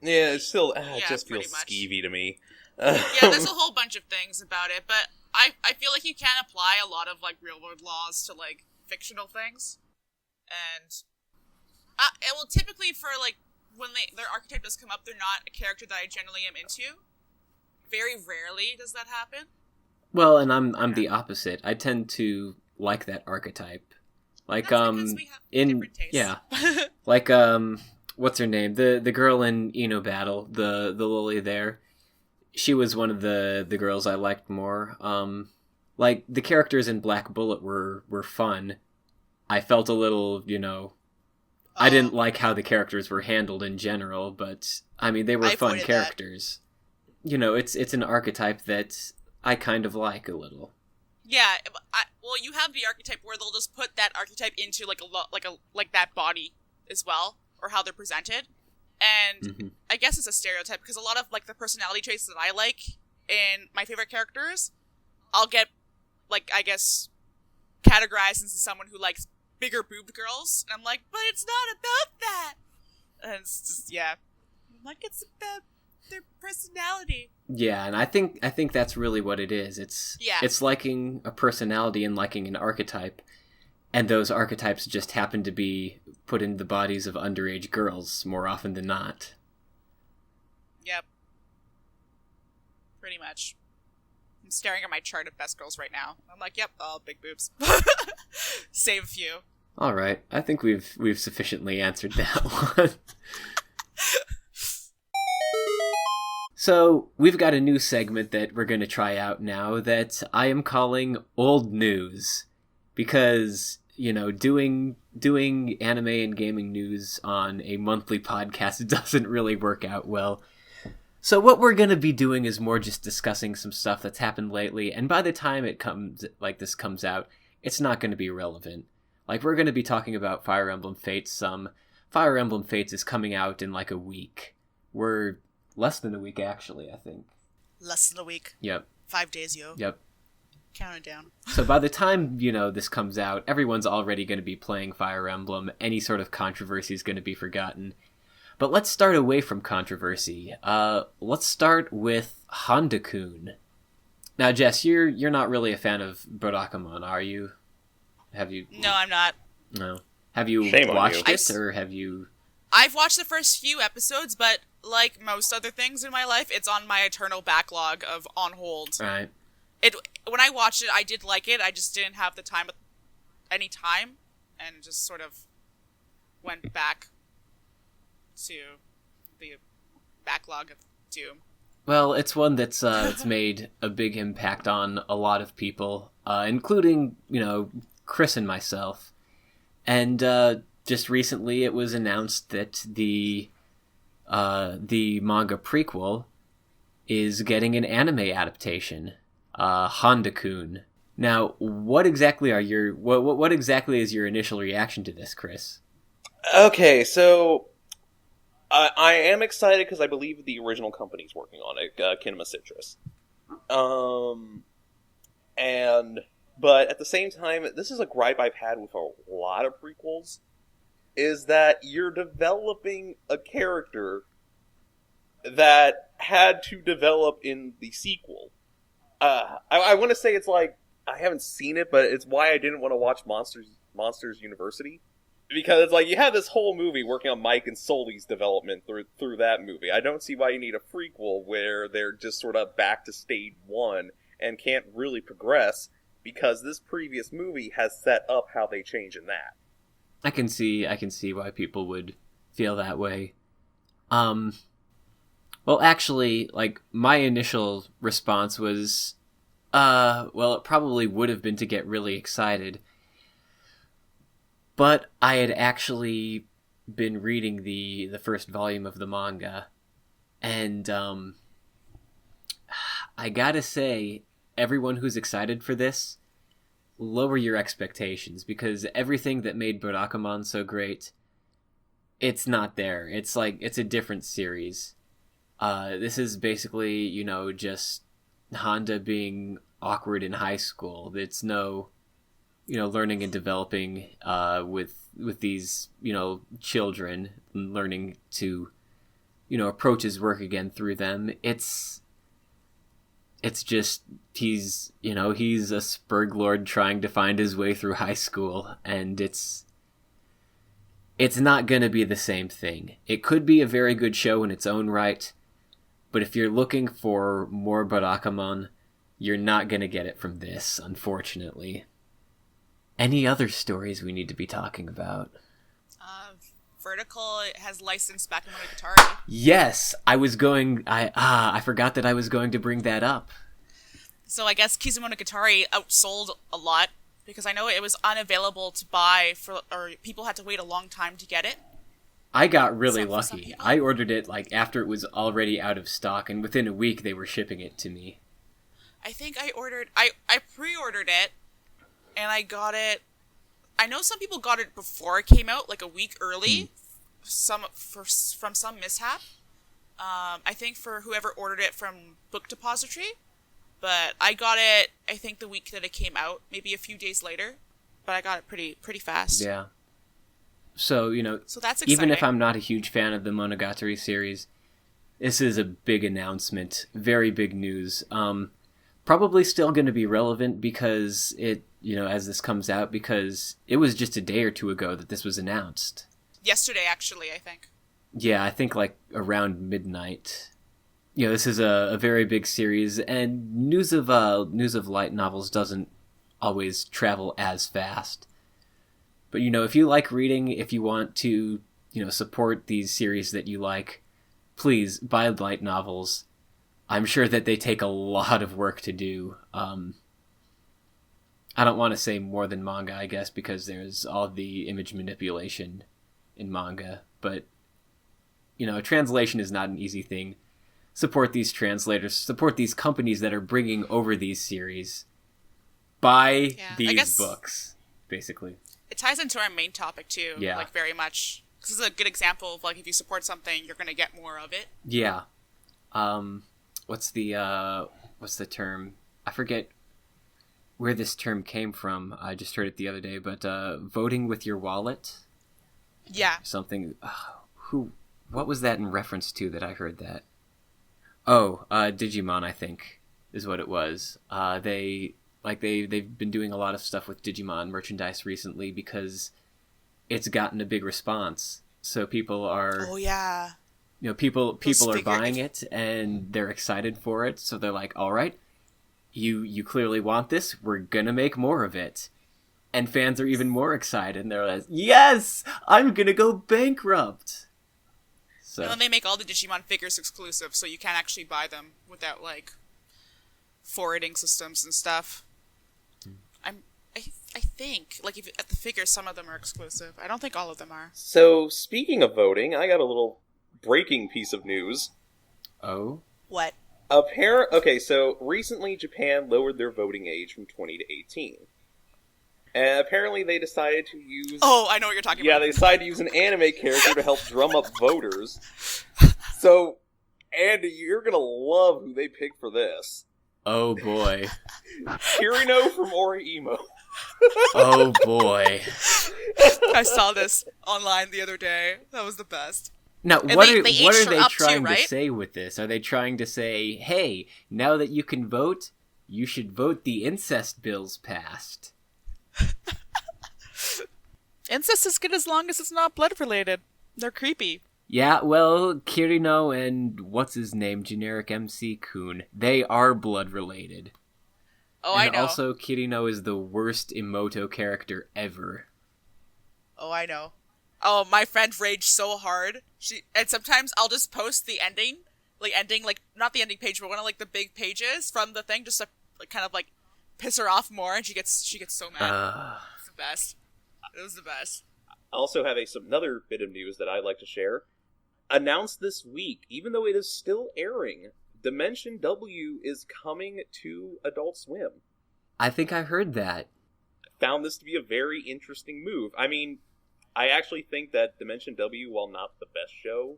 Yeah, it's still, it Yeah, just pretty feels much. skeevy to me. Yeah, there's a whole bunch of things about it, but I feel like you can apply a lot of, like, real-world laws to, like, fictional things. And well, typically for, like, when their archetype does come up, they're not a character that I generally am into. Very rarely does that happen. Well, and I'm the opposite. I tend to like that archetype. Like, That's because we have different tastes. Yeah. Like, what's her name? The girl in Eno Battle, the lily there. She was one of the girls I liked more. Like, the characters in Black Bullet were fun. I felt a little, I didn't like how the characters were handled in general, but, I mean, they were fun characters. It's an archetype that I kind of like a little. Yeah, well, you have the archetype where they'll just put that archetype into, like that body as well, or how they're presented. And I guess it's a stereotype, because a lot of, like, the personality traits that I like in my favorite characters, I'll get, like, I guess, categorized into someone who likes bigger boobed girls. And I'm like, but it's not about that! And it's just, yeah. I'm like, it's about their personality. Yeah, and I think that's really what it is. It's liking a personality and liking an archetype. And those archetypes just happen to be put in the bodies of underage girls more often than not. Yep. Pretty much. I'm staring at my chart of best girls right now. I'm like, yep, all big boobs. Save a few. All right. I think we've sufficiently answered that one. So, we've got a new segment that we're going to try out now that I am calling Old News. Because, doing anime and gaming news on a monthly podcast doesn't really work out well. So what we're going to be doing is more just discussing some stuff that's happened lately, and by the time this comes out, it's not going to be relevant. Like, we're going to be talking about Fire Emblem Fates some. Fire Emblem Fates is coming out in like a week. We're less than a week, actually, I think. Less than a week. Yep. 5 days, yo. Yep. Count it down. So by the time, this comes out, everyone's already going to be playing Fire Emblem. Any sort of controversy is going to be forgotten. But let's start away from controversy. Let's start with Honda-kun. Now, Jess, you're not really a fan of Barakamon, are you? Have you? No, I'm not. No. Have you Shame on watched you. it, or have you? I've watched the first few episodes, but like most other things in my life, it's on my eternal backlog of on hold. Right. When I watched it, I did like it. I just didn't have any time, and just sort of went back to the backlog of Doom. Well, it's one that's it's made a big impact on a lot of people, including Chris and myself. And just recently, it was announced that the the manga prequel is getting an anime adaptation, Honda-kun. Now, what exactly is your initial reaction to this, Chris? Okay, so I am excited because I believe the original company's working on it, Kinema Citrus. But at the same time, this is a gripe I've had with a lot of prequels, is that you're developing a character that had to develop in the sequel. I want to say it's like, I haven't seen it, but it's why I didn't want to watch Monsters University. Because it's like, you have this whole movie working on Mike and Sully's development through that movie. I don't see why you need a prequel where they're just sort of back to stage one and can't really progress, because this previous movie has set up how they change in that. I can see why people would feel that way. Well, actually, like, my initial response was, it probably would have been to get really excited. But I had actually been reading the first volume of the manga, and I gotta say, everyone who's excited for this, lower your expectations, because everything that made Barakamon so great, it's not there. It's like, it's a different series. This is basically, just Honda being awkward in high school. It's no, learning and developing with these, children, and learning to, approach his work again through them. It's just, he's a Spurglord trying to find his way through high school, and it's not going to be the same thing. It could be a very good show in its own right, but if you're looking for more Barakamon, you're not going to get it from this, unfortunately. Any other stories we need to be talking about? Vertical has licensed Bakemonogatari. Yes, I forgot that I was going to bring that up. So I guess Kizumonogatari outsold a lot, because I know it was unavailable to buy or people had to wait a long time to get it. I got really lucky. I ordered it after it was already out of stock, and within a week they were shipping it to me. I think I pre-ordered it, and I got it. I know some people got it before it came out, like a week early, from some mishap. I think for whoever ordered it from Book Depository, but I got it, I think the week that it came out, maybe a few days later, but I got it pretty fast. Yeah. So, so that's exciting. Even if I'm not a huge fan of the Monogatari series, this is a big announcement, very big news. Probably still going to be relevant because it, as this comes out, because it was just a day or two ago that this was announced. Yesterday, actually, I think. Yeah, I think around midnight. This is a very big series, and news of light novels doesn't always travel as fast. But, if you like reading, if you want to, support these series that you like, please buy light novels. I'm sure that they take a lot of work to do. I don't want to say more than manga, I guess, because there's all the image manipulation in manga. But, translation is not an easy thing. Support these translators. Support these companies that are bringing over these series. Buy these books, basically. It ties into our main topic, too. Yeah. Very much. This is a good example of, if you support something, you're going to get more of it. Yeah. What's the term? I forget where this term came from. I just heard it the other day, but voting with your wallet? Yeah. Something. What was that in reference to that I heard that? Oh, Digimon, I think, is what it was. They've been doing a lot of stuff with Digimon merchandise recently because it's gotten a big response. So people are... Oh, yeah. People are buying it, and they're excited for it, so they're like, all right, you clearly want this, we're gonna make more of it. And fans are even more excited, and they're like, yes, I'm gonna go bankrupt. So. And then they make all the Digimon figures exclusive, so you can't actually buy them without, forwarding systems and stuff. I think, if at the figures, some of them are exclusive. I don't think all of them are. So, speaking of voting, I got a little breaking piece of news. Oh? What? Okay, so recently Japan lowered their voting age from 20 to 18. And apparently they decided to use... Oh, I know what you're talking about. Yeah, they decided to use an anime character to help drum up voters. So, Andy, you're gonna love who they picked for this. Oh boy. Kirino from Imo. Oh boy. I saw this online the other day. That was the best. Now, And what they are aged her they up too, trying right? to say with this? Are they trying to say, hey, now that you can vote, you should vote the incest bills passed? Incest is good as long as it's not blood related. They're creepy. Yeah, well, Kirino and what's his name, generic MC Kun, they are blood related. Oh, and I know. Also, Kirino is the worst Emoto character ever. Oh, I know. Oh, my friend raged so hard. And sometimes I'll just post the ending, not the ending page, but one of like the big pages from the thing, just to kind of like piss her off more, and she gets so mad. It's the best. It was the best. I also have another bit of news that I'd like to share. Announced this week, even though it is still airing, Dimension W is coming to Adult Swim. I think I heard that. Found this to be a very interesting move. I mean, I actually think that Dimension W, while not the best show...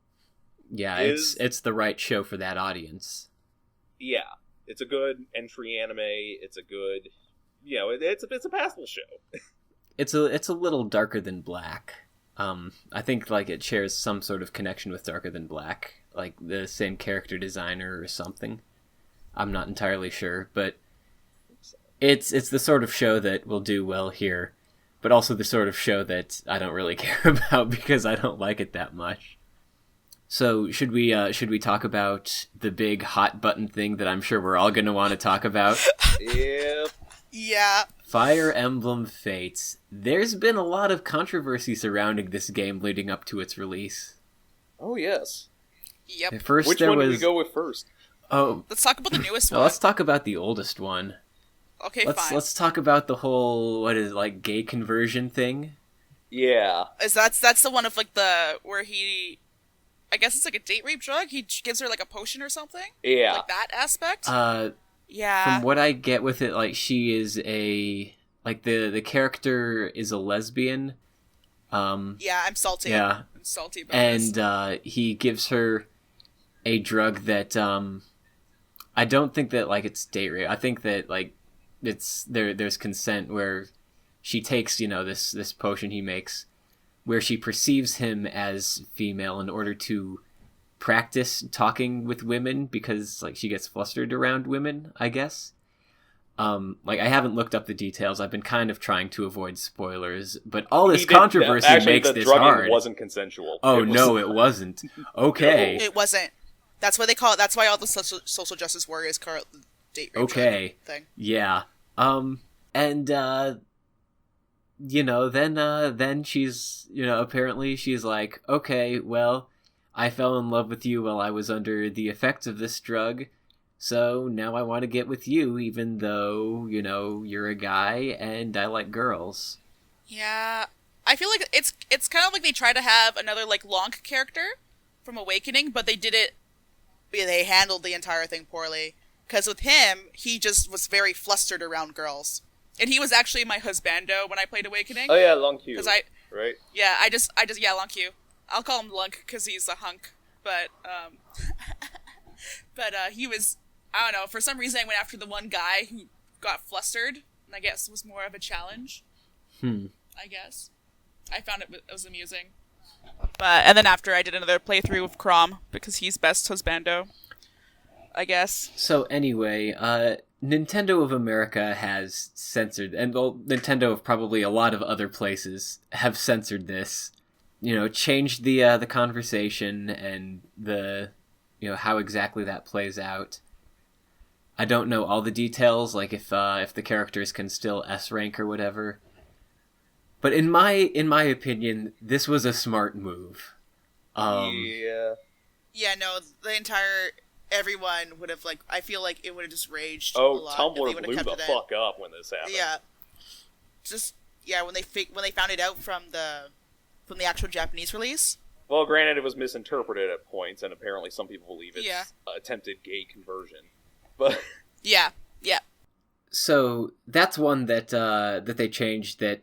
Yeah, it's the right show for that audience. Yeah. It's a good entry anime. It's a good... it's a passable show. It's a little darker than Black. I think like it shares some sort of connection with Darker Than Black, like the same character designer or something. I'm not entirely sure, but it's the sort of show that will do well here, but also the sort of show that I don't really care about because I don't like it that much. So should we talk about the big hot button thing that I'm sure we're all going to want to talk about? Yep. Yeah. Fire Emblem Fates. There's been a lot of controversy surrounding this game leading up to its release. Oh, yes. Yep. At first, Which one did we go with first? Oh, Let's talk about the newest one. let's talk about the oldest one. Okay, fine. Let's talk about the whole gay conversion thing. Yeah. That's the one of like the Where he, I guess it's like a date rape drug. He gives her like a potion or something. Yeah. Like that aspect. yeah. From what I get with it, like she is the character is a lesbian. Yeah, I'm salty. Yeah, I'm salty about this. and he gives her a drug that I don't think that it's date rape. I think that there's consent where she takes this potion he makes, where she perceives him as female in order to practice talking with women because she gets flustered around women, I guess. I haven't looked up the details. I've been kind of trying to avoid spoilers, but all this controversy makes this hard. Actually, the drugging wasn't consensual. No, it wasn't. Okay. It wasn't. That's why they call it. That's why all the social justice warriors call it the date rape Okay. thing. Yeah. And then she's, apparently she's like, okay, well, I fell in love with you while I was under the effects of this drug, so now I want to get with you, even though, you're a guy and I like girls. Yeah, I feel like it's kind of like they try to have another Lonk character from Awakening, but they did it. Yeah, they handled the entire thing poorly. Because with him, he just was very flustered around girls. And he was actually my husbando when I played Awakening. Oh yeah, Long Q. Right? Yeah, I just Long Q. I'll call him Lunk because he's a hunk, but he was, I don't know, for some reason I went after the one guy who got flustered, and I guess was more of a challenge. I guess. I found it was amusing. And then after I did another playthrough with Crom, because he's best husbando, I guess. So anyway, Nintendo of America has censored, and Nintendo of probably a lot of other places have censored this. Changed the conversation and the how exactly that plays out. I don't know all the details, if the characters can still S rank or whatever. But in my opinion, this was a smart move. Yeah. Yeah, no, everyone would have I feel like it would have just raged. Oh, a lot Tumblr if they blew the fuck up when this happened. Yeah. When they found it out from the actual Japanese release. Well, granted, it was misinterpreted at points, and apparently some people believe it's Yeah. attempted gay conversion. But Yeah. So that's one that that they changed that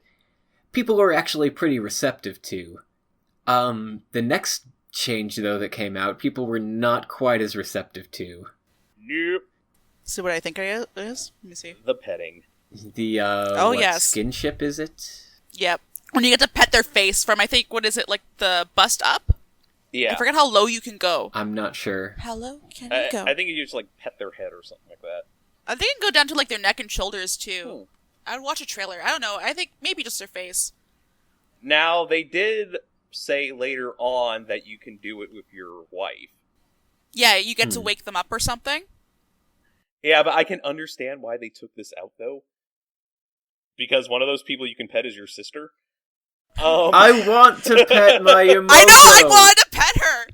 people were actually pretty receptive to. The next change, though, that came out, people were not quite as receptive to. nope, See what I think it is? Let me see. the petting. The, yes. skinship, is it? Yep. When you get to pet their face from, I think, what is it, like the bust up? Yeah, I forget how low you can go. I'm not sure. How low can I, you go? I think you just like pet their head or something like that. I think it can go down to like their neck and shoulders too. Hmm. I would watch a trailer. I don't know. I think maybe just their face. Now they did say later on that you can do it with your wife. Yeah, you get to wake them up or something. Yeah, but I can understand why they took this out though. Because one of those people you can pet is your sister. I want to pet my Emoto! I know. I wanted to pet her.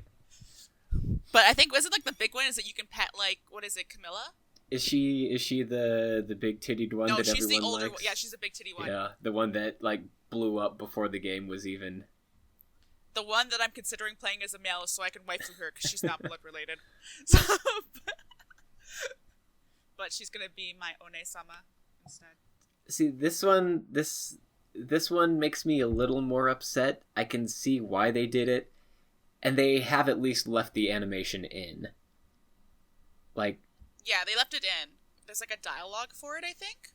But I think wasn't like the big one is that you can pet like what is it, Camilla? Is she the big tittied one No, that she's everyone the older likes? one. Yeah, she's a big titty one. Yeah, the one that like blew up before the game was even. The one that I'm considering playing as a male so I can waifu her because she's not blood related. So, but she's gonna be my One-sama instead. See, this one makes me a little more upset. I can see why they did it, and they have at least left the animation in. Like, Yeah, they left it in. There's like a dialogue for it, I think.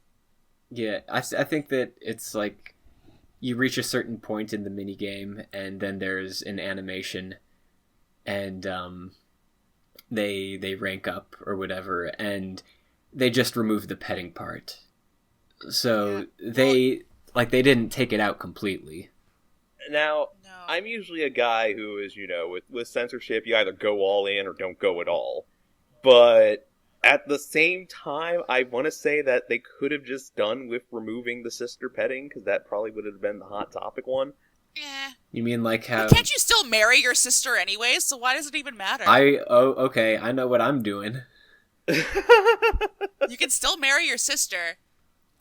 yeah, I think that it's like you reach a certain point in the minigame, and then there's an animation, and they rank up or whatever, and they just remove the petting part. So they didn't take it out completely. Now, No. I'm usually a guy who is, with censorship, you either go all in or don't go at all. But at the same time, I want to say that they could have just done with removing the sister petting, because that probably would have been the hot topic one. You mean like how? But can't you still marry your sister anyways? So why does it even matter? Okay, I know what I'm doing. You can still marry your sister.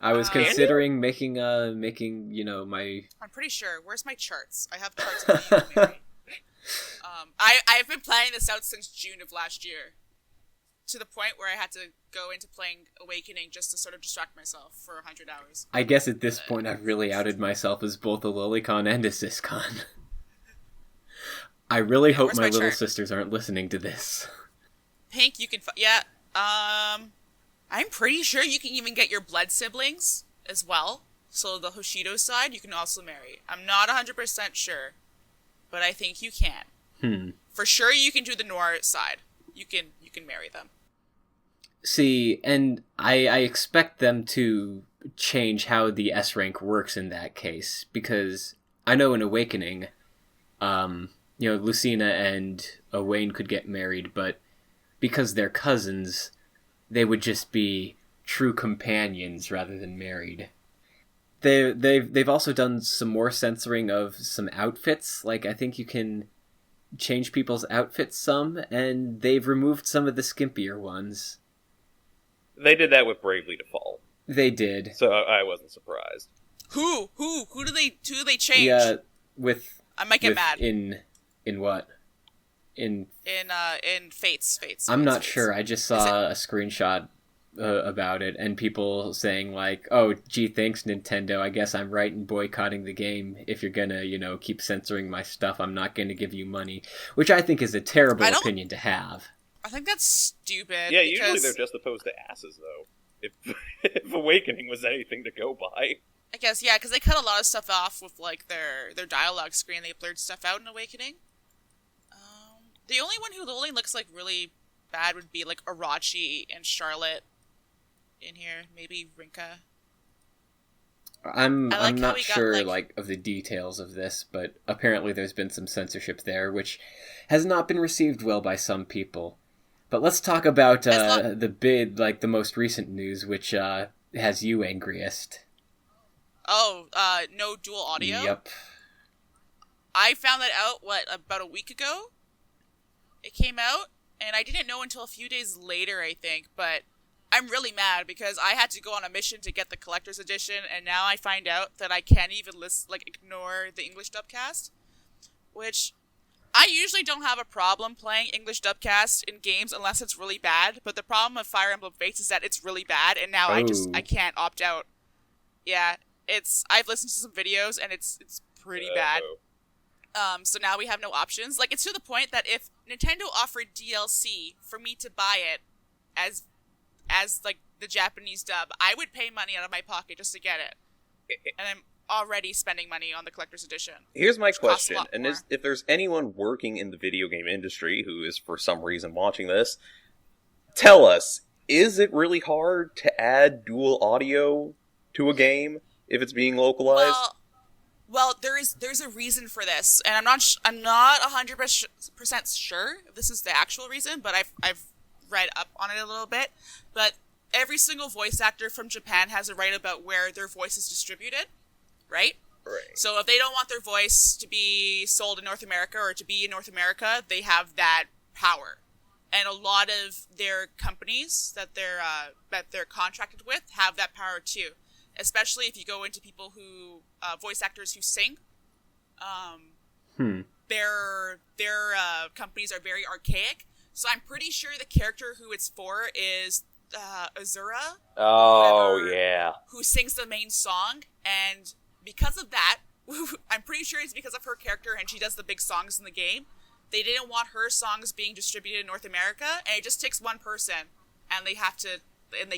I was Can you? considering making my. I'm pretty sure. Where's my charts? I have charts of who you can marry. I've been planning this out since June of last year. To the point where I had to go into playing Awakening just to sort of distract myself for 100 hours. I guess at this point I've really outed myself as both a Lilycon and a Syscon. I really hope where's my my little chart? sisters aren't listening to this. Pink, you can... Yeah, I'm pretty sure you can even get your blood siblings as well. So the Hoshido side, you can also marry. I'm not 100% sure, but I think you can. For sure you can do the Noir side. You can marry them. See, and I expect them to change how the S rank works in that case, because I know in Awakening, Lucina and Owain could get married, but because they're cousins, they would just be true companions rather than married. They've also done some more censoring of some outfits. Like, I think you can change people's outfits some, and they've removed some of the skimpier ones. They did that with Bravely Default, They did. so I wasn't surprised. Who do they change? Yeah, with I might get mad. in what? In Fates. I'm not Fates. sure. I just saw a screenshot about it, and people saying like, "Oh, gee, thanks Nintendo. I guess I'm right in boycotting the game. If you're gonna, keep censoring my stuff, I'm not gonna give you money," which I think is a terrible opinion to have. I think that's stupid. Yeah, because... usually they're just opposed to asses, though. If Awakening was anything to go by. I guess, yeah, because they cut a lot of stuff off with, like, their dialogue screen. They blurred stuff out in Awakening. The only one who only looks, like, really bad would be, like, Arachi and Charlotte in here. Maybe Rinka. I'm how not we got, sure of the details of this, but apparently there's been some censorship there, which has not been received well by some people. But let's talk about the most recent news, which has you angriest. Oh, no dual audio? Yep. I found that out, about a week ago? It came out, and I didn't know until a few days later, I think, but I'm really mad because I had to go on a mission to get the collector's edition, and now I find out that I can't even ignore the English dubcast, which I usually don't have a problem playing English dubcast in games unless it's really bad, but the problem with Fire Emblem Fates is that it's really bad, and now I can't opt out. Yeah, I've listened to some videos, and it's pretty bad. So now we have no options. Like, it's to the point that if Nintendo offered DLC for me to buy it as like the Japanese dub, I would pay money out of my pocket just to get it. And I'm already spending money on the collector's edition. Here's my question, and if there's anyone working in the video game industry who is for some reason watching this, tell us, is it really hard to add dual audio to a game if it's being localized? Well, there's a reason for this, and I'm not 100% sure if this is the actual reason, but I've read up on it a little bit. But every single voice actor from Japan has a right about where their voice is distributed, right? Right. So if they don't want their voice to be sold in North America or to be in North America, they have that power. And a lot of their companies that they're contracted with have that power too. Especially if you go into people who voice actors who sing, their companies are very archaic. So I'm pretty sure the character who it's for is Azura. Oh, yeah. Who sings the main song, and because of that, I'm pretty sure it's because of her character, and she does the big songs in the game. They didn't want her songs being distributed in North America, and it just takes one person, and they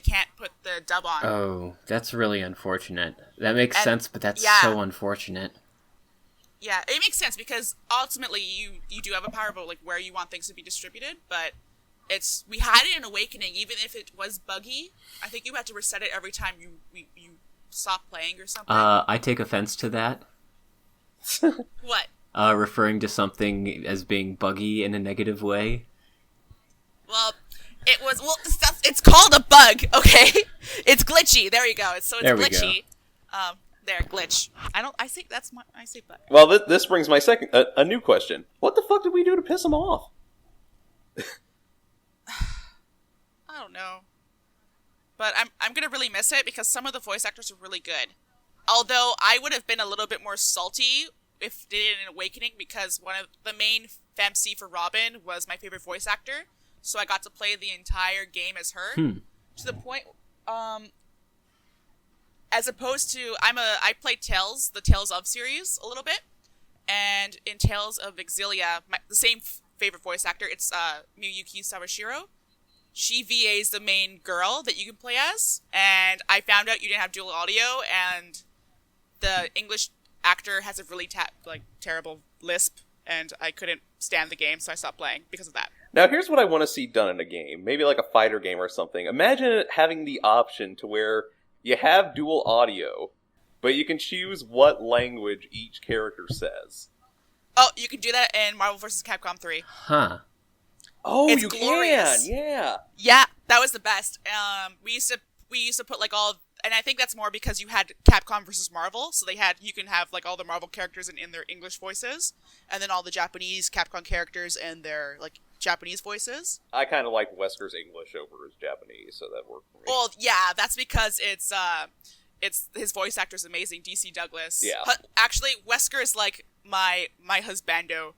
can't put the dub on. Oh, that's really unfortunate. That makes sense, but that's so unfortunate. Yeah, it makes sense because ultimately you do have a power about like where you want things to be distributed, but we had it in Awakening, even if it was buggy. I think you had to reset it every time you stop playing or something. I take offense to that. What? Referring to something as being buggy in a negative way. Well, it's called a bug, okay? It's glitchy. There you go. It's glitchy. Glitch. I say bug. Well, this brings my a new question. What the fuck did we do to piss him off? I don't know. But I'm gonna really miss it because some of the voice actors are really good. Although I would have been a little bit more salty if they did an Awakening because one of the main FemC for Robin was my favorite voice actor. So I got to play the entire game as her. To the point, as opposed to, I played the Tales of series a little bit. And in Tales of Exilia, the same favorite voice actor, it's Miyuki Sawashiro. She VAs the main girl that you can play as. And I found out you didn't have dual audio, and the English actor has a really terrible lisp, and I couldn't stand the game, so I stopped playing because of that. Now, here's what I want to see done in a game. Maybe like a fighter game or something. Imagine having the option to where you have dual audio, but you can choose what language each character says. Oh, you can do that in Marvel vs. Capcom 3. Huh. Oh, it's you glorious. can, yeah. Yeah, that was the best. We used to put like all, and I think that's more because you had Capcom versus Marvel, so you can have like all the Marvel characters in their English voices, and then all the Japanese Capcom characters in their like Japanese voices. I kind of like Wesker's English over his Japanese, so that worked for me. Well, yeah, that's because it's his voice actor is amazing, DC Douglas. Yeah. Actually, Wesker is like my husbando,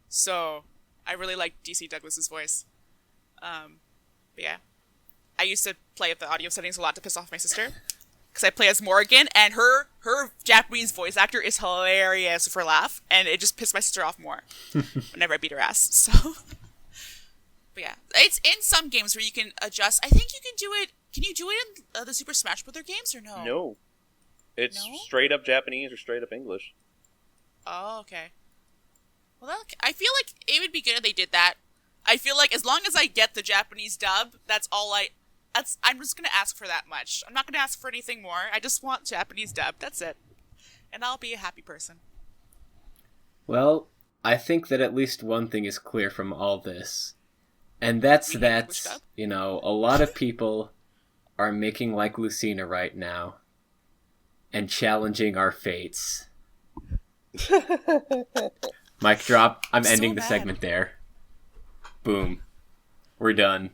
so I really like DC Douglas's voice. But yeah, I used to play with the audio settings a lot to piss off my sister because I play as Morrigan, and her Japanese voice actor is hilarious with her laugh, and it just pissed my sister off more whenever I beat her ass. So. But yeah, it's in some games where you can adjust. I think you can do it. Can you do it in the Super Smash Bros. Games or no? No. It's straight up Japanese or straight up English. Oh, okay. Well, I feel like it would be good if they did that. I feel like as long as I get the Japanese dub, I'm just going to ask for that much. I'm not going to ask for anything more. I just want Japanese dub. That's it. And I'll be a happy person. Well, I think that at least one thing is clear from all this. And that's that, a lot of people are making like Lucina right now and challenging our fates. Mic drop. I'm ending the segment there. Boom. We're done.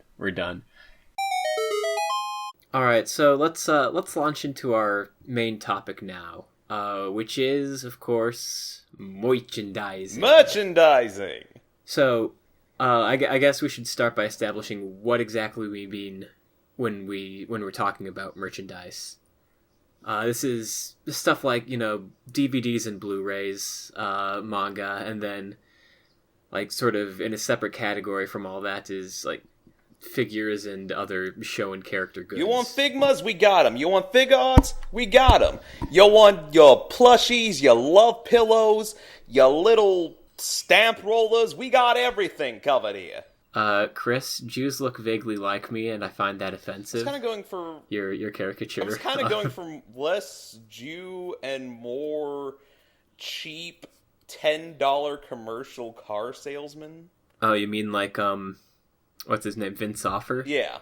All right, so let's launch into our main topic now. which is, of course, merchandising. Merchandising! So, I guess we should start by establishing what exactly we mean when we're talking about merchandise. This is stuff like, DVDs and Blu-rays, manga, and then, like, sort of in a separate category from all that is, like, figures and other show and character goods. You want Figmas? We got them. You want Fig Arts? We got them. You want your plushies, your love pillows, your little stamp rollers? We got everything covered here. Chris, Jews look vaguely like me, and I find that offensive. I was kind of going for... Your caricature. I was kind of going for less Jew and more cheap $10 commercial car salesman. Oh, you mean like, what's his name, Vince Offer? Yeah.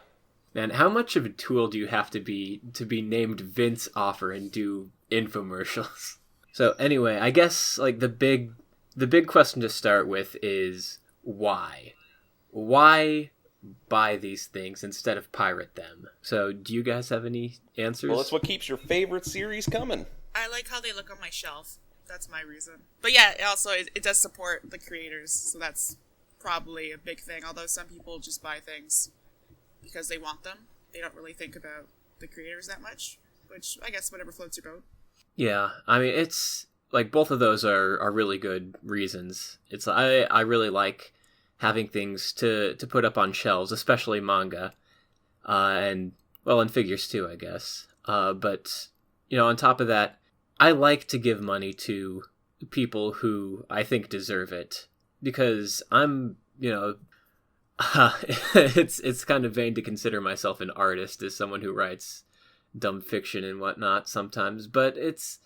Man, how much of a tool do you have to be named Vince Offer and do infomercials? So anyway, I guess, like, the big question to start with is why? Why buy these things instead of pirate them? So, do you guys have any answers? Well, that's what keeps your favorite series coming. I like how they look on my shelf. That's my reason. But yeah, it does support the creators, so that's probably a big thing. Although some people just buy things because they want them. They don't really think about the creators that much, which I guess whatever floats your boat. Yeah, I mean, it's like both of those are really good reasons. It's I really like having things to put up on shelves, especially manga, and figures too, I guess. But on top of that, I like to give money to people who I think deserve it, because I'm, it's kind of vain to consider myself an artist as someone who writes dumb fiction and whatnot sometimes, but it's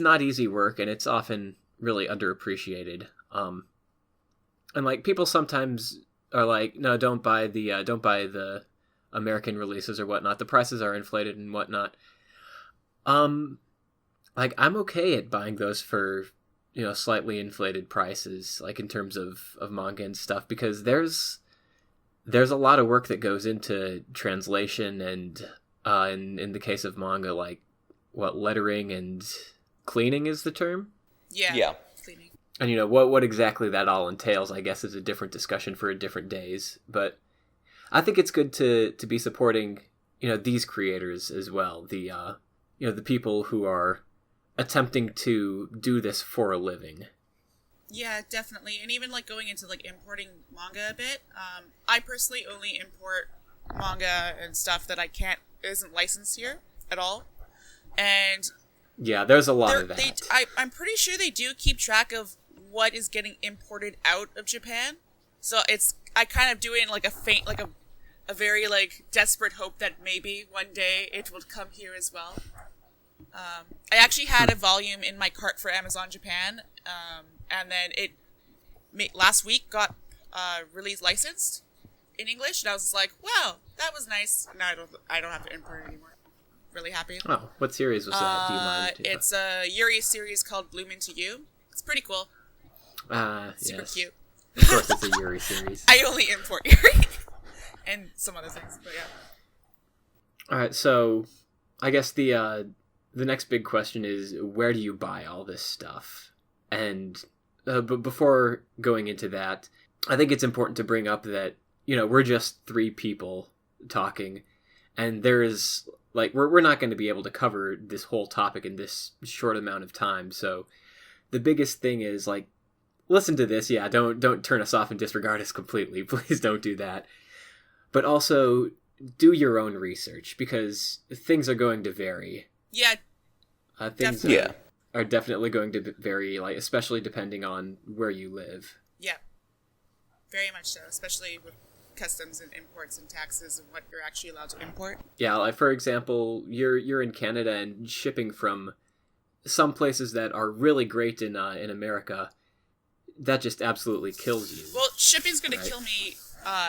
not easy work, and it's often really underappreciated. And like people sometimes are like, no, don't buy the American releases or whatnot. The prices are inflated and whatnot. Like I'm okay at buying those for slightly inflated prices, like in terms of manga and stuff, because there's a lot of work that goes into translation and in the case of manga, like lettering and cleaning is the term. Yeah. Cleaning. And what exactly that all entails, I guess, is a different discussion for different days. But I think it's good to be supporting these creators as well. The the people who are attempting to do this for a living. Yeah, definitely. And even like going into like importing manga a bit. I personally only import manga and stuff that isn't licensed here at all. And yeah, there's a lot of that. I'm pretty sure they do keep track of what is getting imported out of Japan. So I kind of do it in like a faint, like a very like desperate hope that maybe one day it will come here as well. I actually had a volume in my cart for Amazon Japan, and then last week got release licensed in English, and I was just like, wow, that was nice. Now I don't have to import it anymore. Really happy. Oh, what series was that? Do you mind? It's a Yuri series called Bloom Into You. It's pretty cool. Super yes. cute. Of course, it's a Yuri series. I only import Yuri and some other things, but yeah. All right, so I guess the next big question is, where do you buy all this stuff? And but before going into that, I think it's important to bring up that we're just three people talking, and there is like we're not going to be able to cover this whole topic in this short amount of time. So the biggest thing is like, listen to this. Yeah, don't turn us off and disregard us completely. Please don't do that. But also do your own research, because things are going to vary. Yeah. Things are definitely going to vary, like especially depending on where you live. Yeah. Very much so, especially with customs and imports and taxes and what you're actually allowed to import. Yeah, like for example, you're in Canada, and shipping from some places that are really great in America, that just absolutely kills you. Well, shipping's going to kill me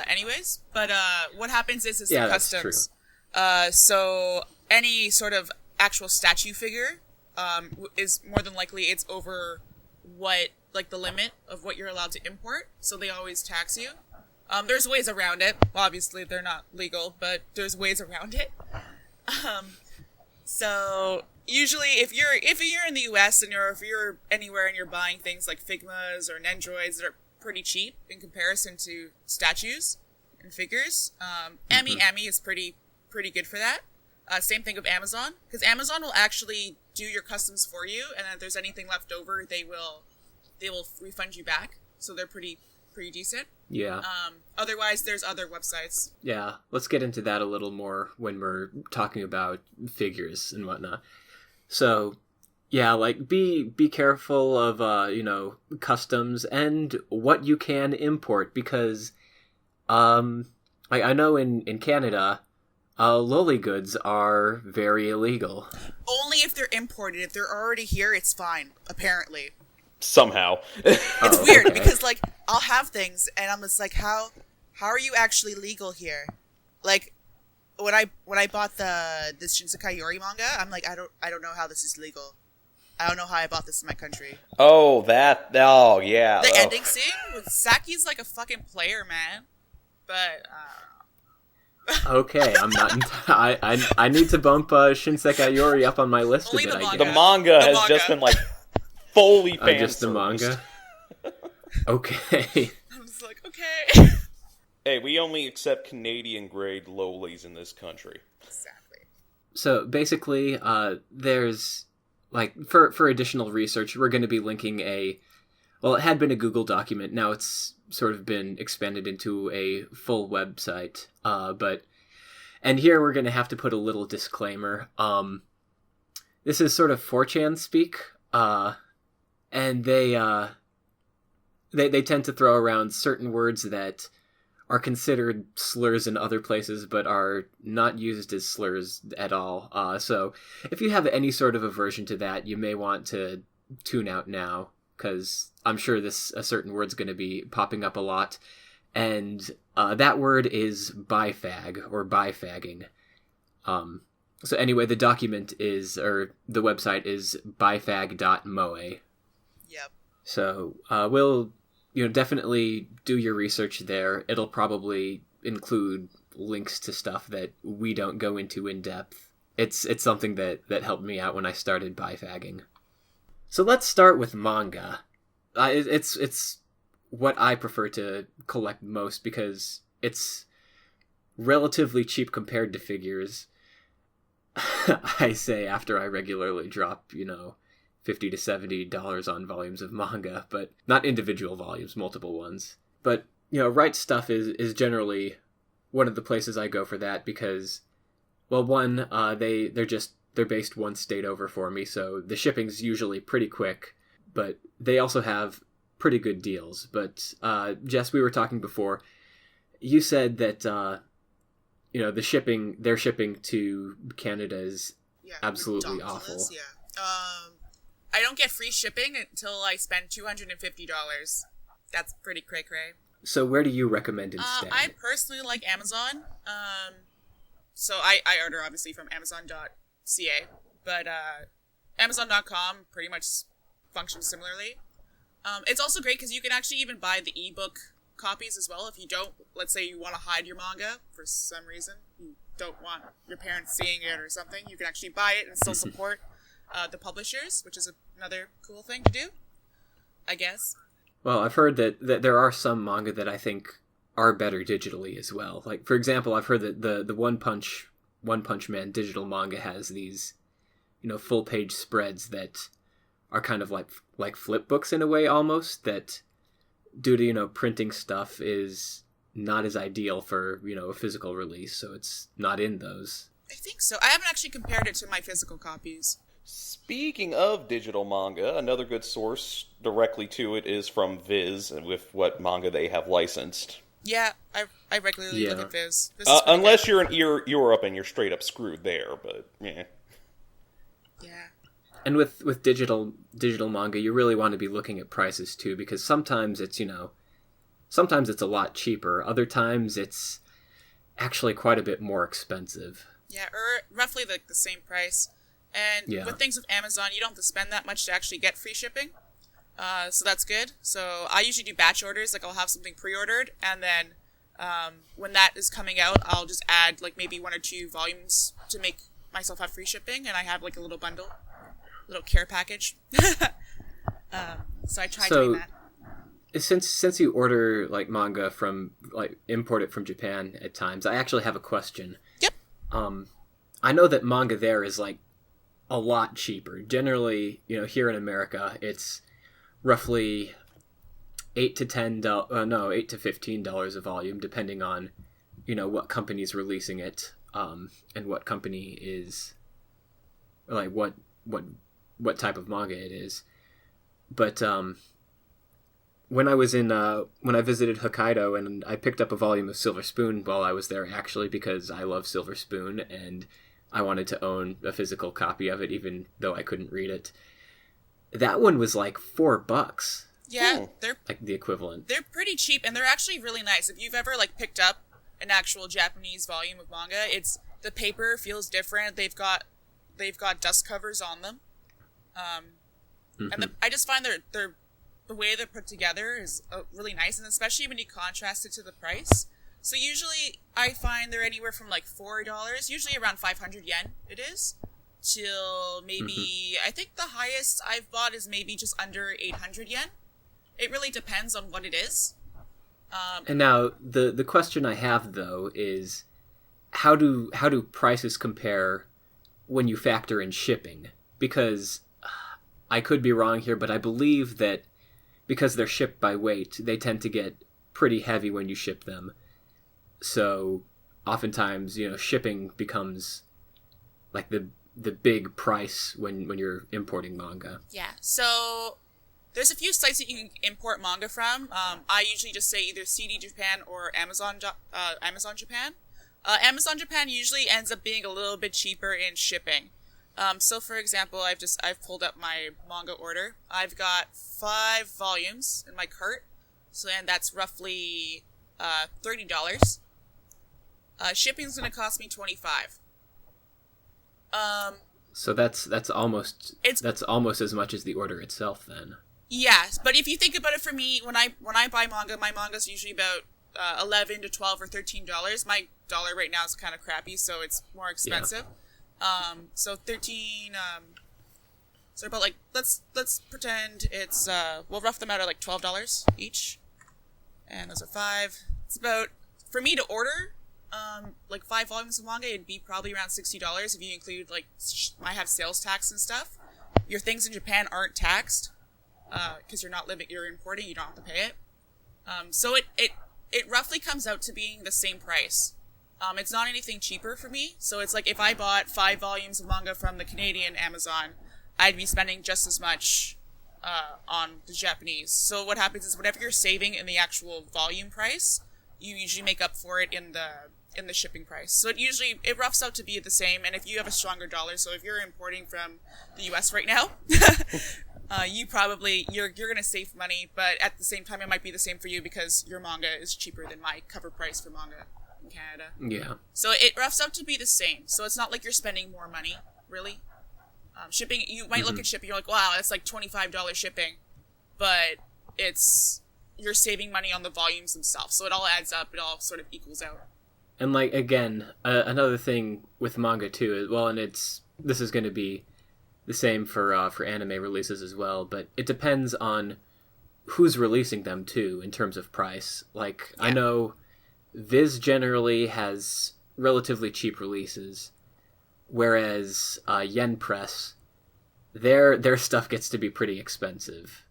anyways, but what happens is the customs. That's true. So any sort of actual statue figure is more than likely it's over what like the limit of what you're allowed to import, so they always tax you. There's ways around it. Well, obviously they're not legal, but there's ways around it. So usually if you're in the US and if you're anywhere and you're buying things like Figmas or Nendroids that are pretty cheap in comparison to statues and figures, Ami is pretty good for that. Same thing with Amazon, because Amazon will actually do your customs for you, and if there's anything left over, they will refund you back. So they're pretty decent. Yeah. Otherwise, there's other websites. Yeah, let's get into that a little more when we're talking about figures and whatnot. So, yeah, like be careful of customs and what you can import, because I know in Canada, lolly goods are very illegal. Only if they're imported. If they're already here, it's fine, apparently. Somehow. It's weird because, like, I'll have things and I'm just like, how are you actually legal here? Like, when I bought this Shinsekai Yori manga, I'm like, I don't know how this is legal. I don't know how I bought this in my country. Oh, yeah. The ending scene with Saki's like a fucking player, man. But Okay, I'm not. I need to bump Shinsekai Yori up on my list Only a bit. the I manga. guess. The manga has just been like fully fan Just the manga. Okay. I was like, okay. Hey, we only accept Canadian grade lowlies in this country. Exactly. So basically, there's like for additional research, we're going to be linking it had been a Google document. Now it's sort of been expanded into a full website. And here we're going to have to put a little disclaimer. This is sort of 4chan speak, and they tend to throw around certain words that are considered slurs in other places, but are not used as slurs at all. So if you have any sort of aversion to that, you may want to tune out now, because I'm sure a certain word's going to be popping up a lot. And that word is bifag, or bifagging. So anyway, the the website is bifag.moe. Yep. So we'll definitely do your research there. It'll probably include links to stuff that we don't go into in depth. It's something that helped me out when I started bifagging. So let's start with manga. It's what I prefer to collect most because it's relatively cheap compared to figures. I say after I regularly drop, $50 to $70 on volumes of manga, but not individual volumes, multiple ones. But, Right Stuff is generally one of the places I go for that because, well, one, they're based one state over for me, so the shipping's usually pretty quick, but they also have pretty good deals. But, Jess, we were talking before, you said that, their shipping to Canada is absolutely ridiculous, awful. Yeah. I don't get free shipping until I spend $250. That's pretty cray-cray. So where do you recommend instead? I personally like Amazon. So I order obviously from Amazon.ca, but Amazon.com pretty much functions similarly. It's also great because you can actually even buy the ebook copies as well if you don't, let's say you want to hide your manga for some reason. You don't want your parents seeing it or something. You can actually buy it and still support the publishers, which is another cool thing to do, I guess. Well, I've heard that there are some manga that I think are better digitally as well. Like, for example, I've heard that the One Punch Man digital manga has these, full page spreads that are kind of like flip books in a way almost, that due to, printing stuff is not as ideal for, a physical release, so it's not in those. I think so. I haven't actually compared it to my physical copies. Speaking of digital manga, another good source directly to it is from Viz, with what manga they have licensed. Yeah, I regularly look at Viz. Unless you're in Europe and you're straight up screwed there, but yeah. Yeah. And with digital manga, you really want to be looking at prices too, because sometimes it's sometimes it's a lot cheaper. Other times it's actually quite a bit more expensive. Yeah, or roughly the same price. And with things with Amazon, you don't have to spend that much to actually get free shipping. So that's good. So I usually do batch orders. Like, I'll have something pre-ordered, and then when that is coming out, I'll just add, maybe 1 or 2 volumes to make myself have free shipping, and I have, a little bundle. little care package. So I tried doing that. Since you order like manga from like import it from Japan at times, I actually have a question. Yep. I know that manga there is like a lot cheaper. Generally, here in America, it's roughly $8 to $15 a volume, depending on what company's releasing it, and what company is like what type of manga it is. But when I visited Hokkaido, and I picked up a volume of Silver Spoon while I was there, actually, because I love Silver Spoon and I wanted to own a physical copy of it, even though I couldn't read it. That one was like $4. Yeah, they're like the equivalent. They're pretty cheap, and they're actually really nice. If you've ever like picked up an actual Japanese volume of manga, the paper feels different. They've got dust covers on them, and I just find they're the way they're put together is really nice, and especially when you contrast it to the price. So usually I find they're anywhere from like $4, usually around 500 yen it is, till maybe, I think the highest I've bought is maybe just under 800 yen. It really depends on what it is. And now the question I have though is how do prices compare when you factor in shipping? Because I could be wrong here, but I believe that because they're shipped by weight, they tend to get pretty heavy when you ship them. So oftentimes, shipping becomes like the big price when you're importing manga. Yeah. So there's a few sites that you can import manga from. I usually just say either CD Japan or Amazon Japan. Amazon Japan usually ends up being a little bit cheaper in shipping. So for example, I've pulled up my manga order. I've got 5 volumes in my cart. And that's roughly $30. Shipping's going to cost me $25. So that's almost as much as the order itself then. Yes, but if you think about it, for me, when I buy manga, my manga's usually about $11 to $12 or $13. My dollar right now is kind of crappy, so it's more expensive. Yeah. So 13. So about like let's pretend it's we'll rough them out at like $12 each, and those are 5. It's about, for me to order like 5 volumes of manga, it'd be probably around $60 if you include like I have sales tax and stuff. Your things in Japan aren't taxed because you're importing, you don't have to pay it. So it roughly comes out to being the same price. It's not anything cheaper for me. So it's like if I bought 5 volumes of manga from the Canadian Amazon, I'd be spending just as much on the Japanese. So what happens is whatever you're saving in the actual volume price, you usually make up for it in the shipping price. So it roughs out to be the same. And if you have a stronger dollar, so if you're importing from the US right now, you're going to save money, but at the same time it might be the same for you because your manga is cheaper than my cover price for manga in Canada. Yeah. So it roughs out to be the same. So it's not like you're spending more money, really. Shipping, you might look at shipping, you're like, wow, that's like $25 shipping, but you're saving money on the volumes themselves. So it all adds up, it all sort of equals out. And like, again, another thing with manga too is, well, and this is going to be the same for anime releases as well, but it depends on who's releasing them too in terms of price. Like, yeah. I know Viz generally has relatively cheap releases, whereas Yen Press, their stuff gets to be pretty expensive.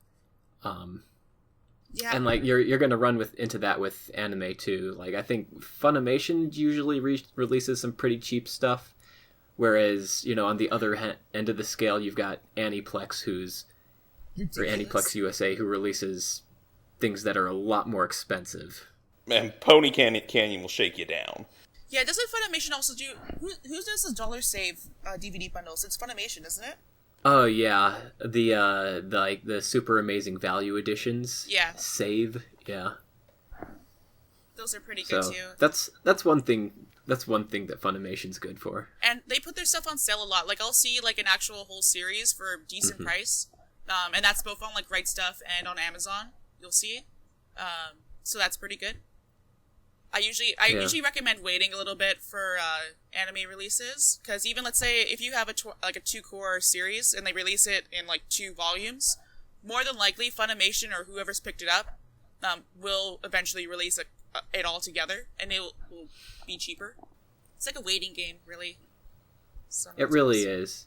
Yeah. And like you're gonna run into that with anime too. Like I think Funimation usually releases some pretty cheap stuff, whereas on the other end of the scale you've got Aniplex Aniplex USA who releases things that are a lot more expensive. Man, Pony Canyon will shake you down. Yeah, doesn't Funimation also do? Who does the Dollar Save DVD bundles? It's Funimation, isn't it? Oh yeah, the super amazing value editions. Yeah. Save, yeah. Those are pretty good too. That's one thing. That's one thing that Funimation's good for. And they put their stuff on sale a lot. Like I'll see like an actual whole series for a decent price, and that's both on like Right Stuff and on Amazon. You'll see, so that's pretty good. I usually recommend waiting a little bit for anime releases, because even, let's say, if you have a 2-core series and they release it in like 2 volumes, more than likely Funimation or whoever's picked it up will eventually release it all together, and it will be cheaper. It's like a waiting game, really. It really is.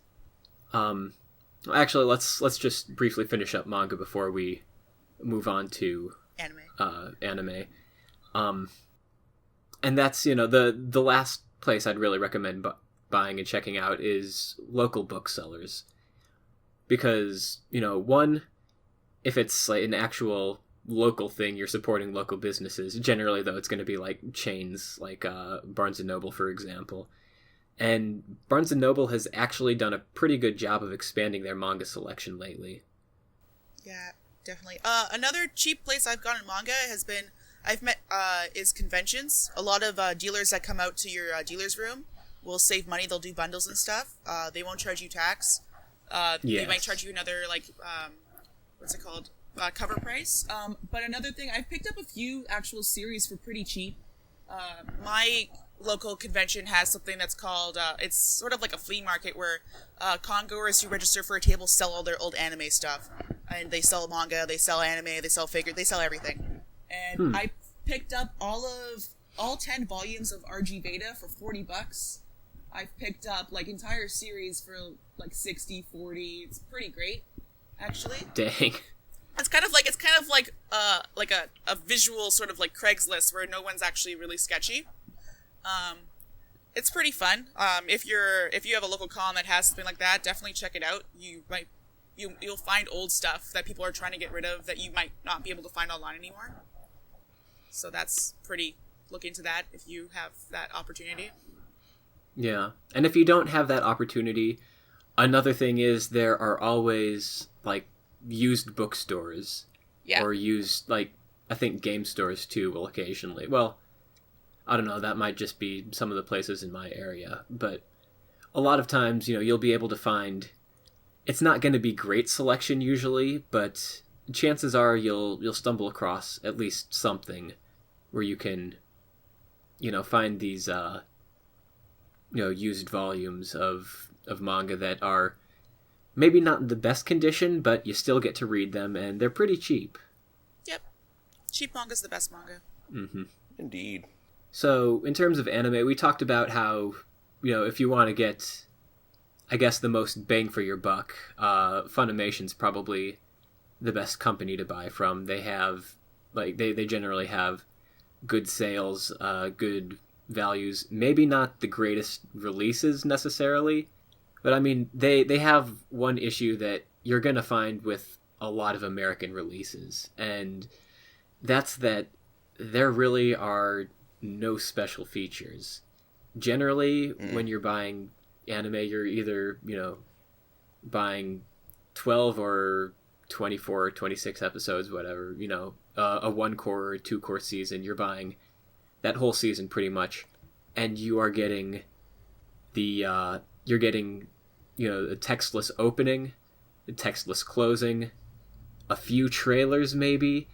Actually, let's just briefly finish up manga before we move on to anime. And that's, the last place I'd really recommend buying and checking out is local booksellers. Because, one, if it's like an actual local thing, you're supporting local businesses. Generally, though, it's going to be like chains, like Barnes & Noble, for example. And Barnes & Noble has actually done a pretty good job of expanding their manga selection lately. Yeah, definitely. Another cheap place I've gotten manga is conventions. A lot of dealers that come out to your dealer's room will save money. They'll do bundles and stuff. They won't charge you tax. They might charge you another, what's it called? Cover price. But another thing, I've picked up a few actual series for pretty cheap. My local convention has something that's called, it's sort of like a flea market where congoers who register for a table sell all their old anime stuff. And they sell manga, they sell anime, they sell figures, they sell everything. And I picked up all 10 volumes of RG Beta for $40. I've picked up entire series for 60, 40. It's pretty great, actually. Dang. It's kind of like a visual sort of like Craigslist where no one's actually really sketchy. It's pretty fun. If you have a local con that has something like that, definitely check it out. You'll find old stuff that people are trying to get rid of that you might not be able to find online anymore. So that's pretty. Look into that if you have that opportunity. Yeah, and if you don't have that opportunity, another thing is there are always used bookstores. Yeah. Or used I think game stores too will occasionally. Well, I don't know, that might just be some of the places in my area, but a lot of times, you'll be able to find, it's not going to be great selection usually, but chances are you'll stumble across at least something where you can, find these used volumes of manga that are maybe not in the best condition, but you still get to read them, and they're pretty cheap. Yep. Cheap manga's the best manga. Mm-hmm. Indeed. So, in terms of anime, we talked about how, if you want to get, I guess, the most bang for your buck, Funimation's probably the best company to buy from. They have, they generally have good sales, good values, maybe not the greatest releases necessarily, but I mean, they have one issue that you're going to find with a lot of American releases, and that's that there really are no special features. Generally, when you're buying anime, you're either, buying 12 or 24 or 26 episodes, whatever, a 1-core or 2-core season. You're buying that whole season pretty much, and you are getting a textless opening, a textless closing, a few trailers maybe,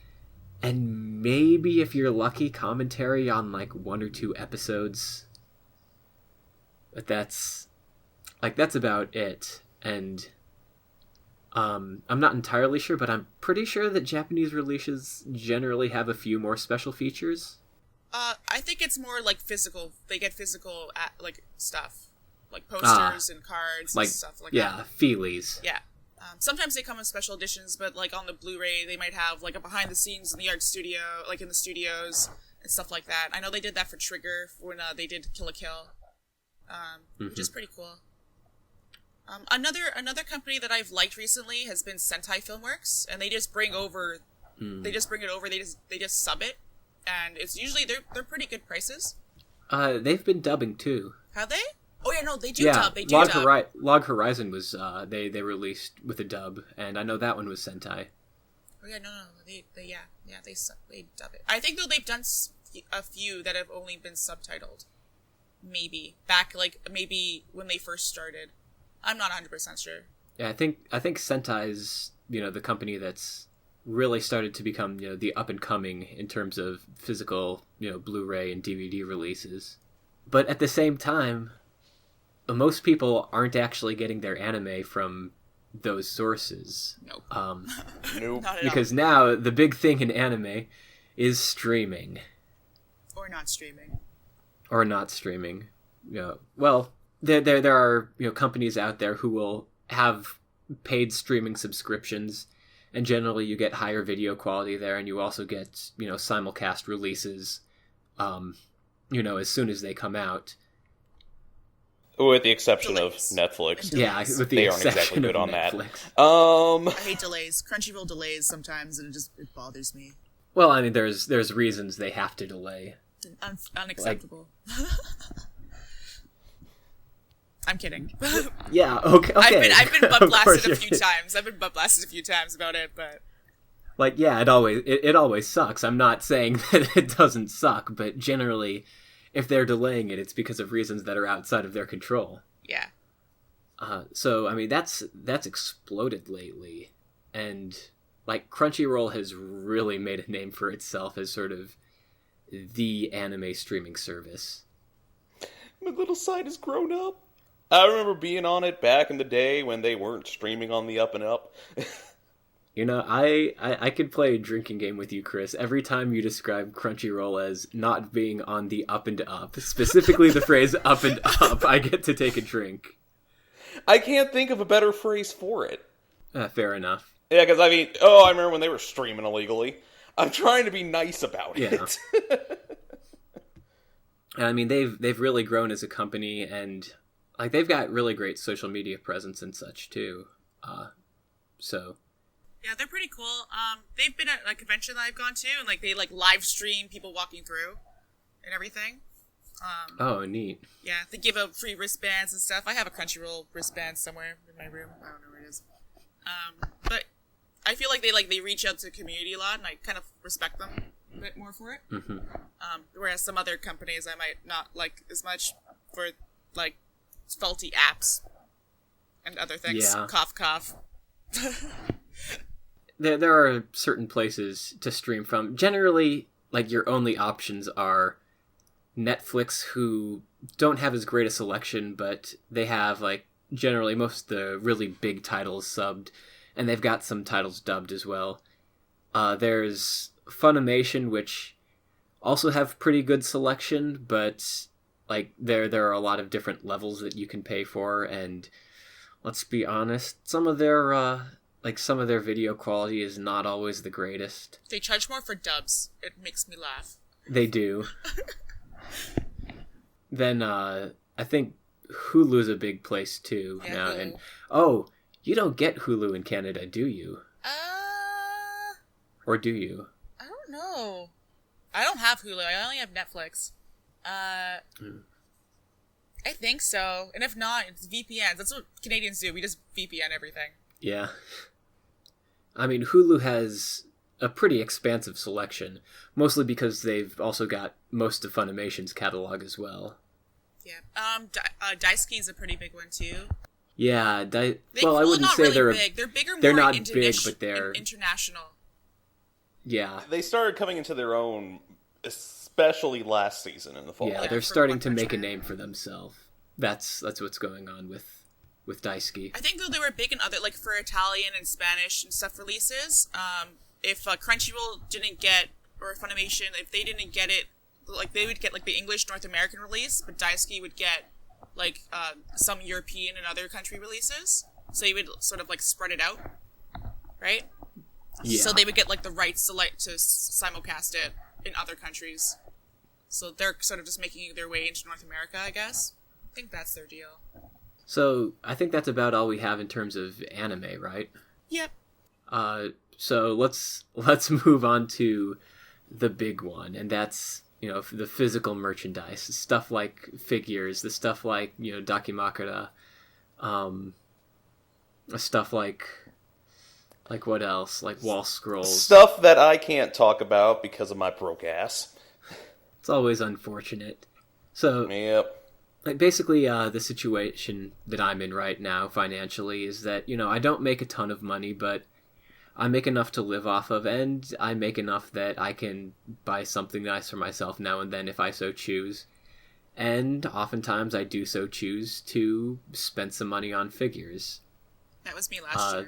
and maybe, if you're lucky, commentary on 1 or 2 episodes. But that's about it. And I'm not entirely sure, but I'm pretty sure that Japanese releases generally have a few more special features. I think it's more physical. They get physical stuff, like posters and cards and stuff like that. Yeah, feelies. Yeah. Sometimes they come in special editions, but on the Blu-ray, they might have a behind the scenes in the art studio, in the studios and stuff like that. I know they did that for Trigger when they did Kill la Kill, which is pretty cool. Another company that I've liked recently has been Sentai Filmworks, and they just bring it over. They just sub it, and it's usually they're pretty good prices. They've been dubbing too. Have they? Oh yeah, no, they do dub. They do dub. Log Horizon was they released with a dub, and I know that one was Sentai. Oh yeah, no, they dub it. I think though they've done a few that have only been subtitled. Maybe back maybe when they first started. I'm not 100% sure. Yeah, I think Sentai's the company that's really started to become, the up and coming in terms of physical, Blu-ray and DVD releases. But at the same time, most people aren't actually getting their anime from those sources. Nope. Nope. Not at Because now the big thing in anime is streaming. Or not streaming. Or not streaming. Well, there are companies out there who will have paid streaming subscriptions, and generally you get higher video quality there, and you also get simulcast releases as soon as they come out. With the exception Delays. of Netflix. Yeah, with the They aren't exception exactly good of on Netflix. that. I hate delays. Crunchyroll delays sometimes, and it bothers me. Well, I mean, there's reasons they have to delay. Unacceptable. I'm kidding. Yeah, okay. I've been butt Of course blasted a you're few kidding. times. I've been butt blasted a few times about it, but Yeah, it always sucks. I'm not saying that it doesn't suck, but generally, if they're delaying it, it's because of reasons that are outside of their control. yeah. So I mean, that's exploded lately, and Crunchyroll has really made a name for itself as sort of the anime streaming service. My little site has grown up. I remember being on it back in the day when they weren't streaming on the up and up. I could play a drinking game with you, Chris. Every time you describe Crunchyroll as not being on the up and up, specifically the phrase up and up, I get to take a drink. I can't think of a better phrase for it. Fair enough. Yeah, because I remember when they were streaming illegally. I'm trying to be nice about it. And I mean, they've really grown as a company, and they've got really great social media presence and such too. So Yeah, they're pretty cool. They've been at a convention that I've gone to, and they live stream people walking through and everything. oh, neat. Yeah, they give out free wristbands and stuff. I have a Crunchyroll wristband somewhere in my room. I don't know where it is. But I feel like they reach out to the community a lot, and I kind of respect them a bit more for it. Mm-hmm. Whereas some other companies I might not like as much for faulty apps and other things. Yeah. Cough, cough. There are certain places to stream from. Generally, your only options are Netflix, who don't have as great a selection, but they have generally most of the really big titles subbed, and they've got some titles dubbed as well. There's Funimation, which also have pretty good selection, but there are a lot of different levels that you can pay for, and let's be honest, some of their video quality is not always the greatest. They charge more for dubs. It makes me laugh. They do. Then I think Hulu's a big place too now, Hulu. and you don't get Hulu in Canada, do you? Or do you? I don't know. I don't have Hulu. I only have Netflix. I think so. And if not, it's VPNs. That's what Canadians do. We just VPN everything. Yeah. I mean, Hulu has a pretty expansive selection, mostly because they've also got most of Funimation's catalog as well. Yeah. Daisuke is a pretty big one too. Yeah, I Well, wouldn't not say really they're big. They're bigger, they're more not big, but they're international. Yeah. They started coming into their own, especially last season in the fall. Yeah, Yeah, they're for starting One to Punch make a Man. name for themselves. That's what's going on with Daisuke. I think though they were big in other for Italian and Spanish and stuff releases. If Crunchyroll didn't get or Funimation, if they didn't get it, they would get the English North American release, but Daisuke would get some European and other country releases. So you would sort of spread it out, right? Yeah. So they would get the rights to simulcast it in other countries. So they're sort of just making their way into North America, I guess. I think that's their deal. So I think that's about all we have in terms of anime, right? Yep. So let's move on to the big one, and that's the physical merchandise, stuff like figures, the stuff like Dakimakura, stuff like what else, wall scrolls. Stuff that I can't talk about because of my broke ass. It's always unfortunate. So Yep. basically, the situation that I'm in right now financially is that I don't make a ton of money, but I make enough to live off of, and I make enough that I can buy something nice for myself now and then if I so choose. And oftentimes I do so choose to spend some money on figures. That was me last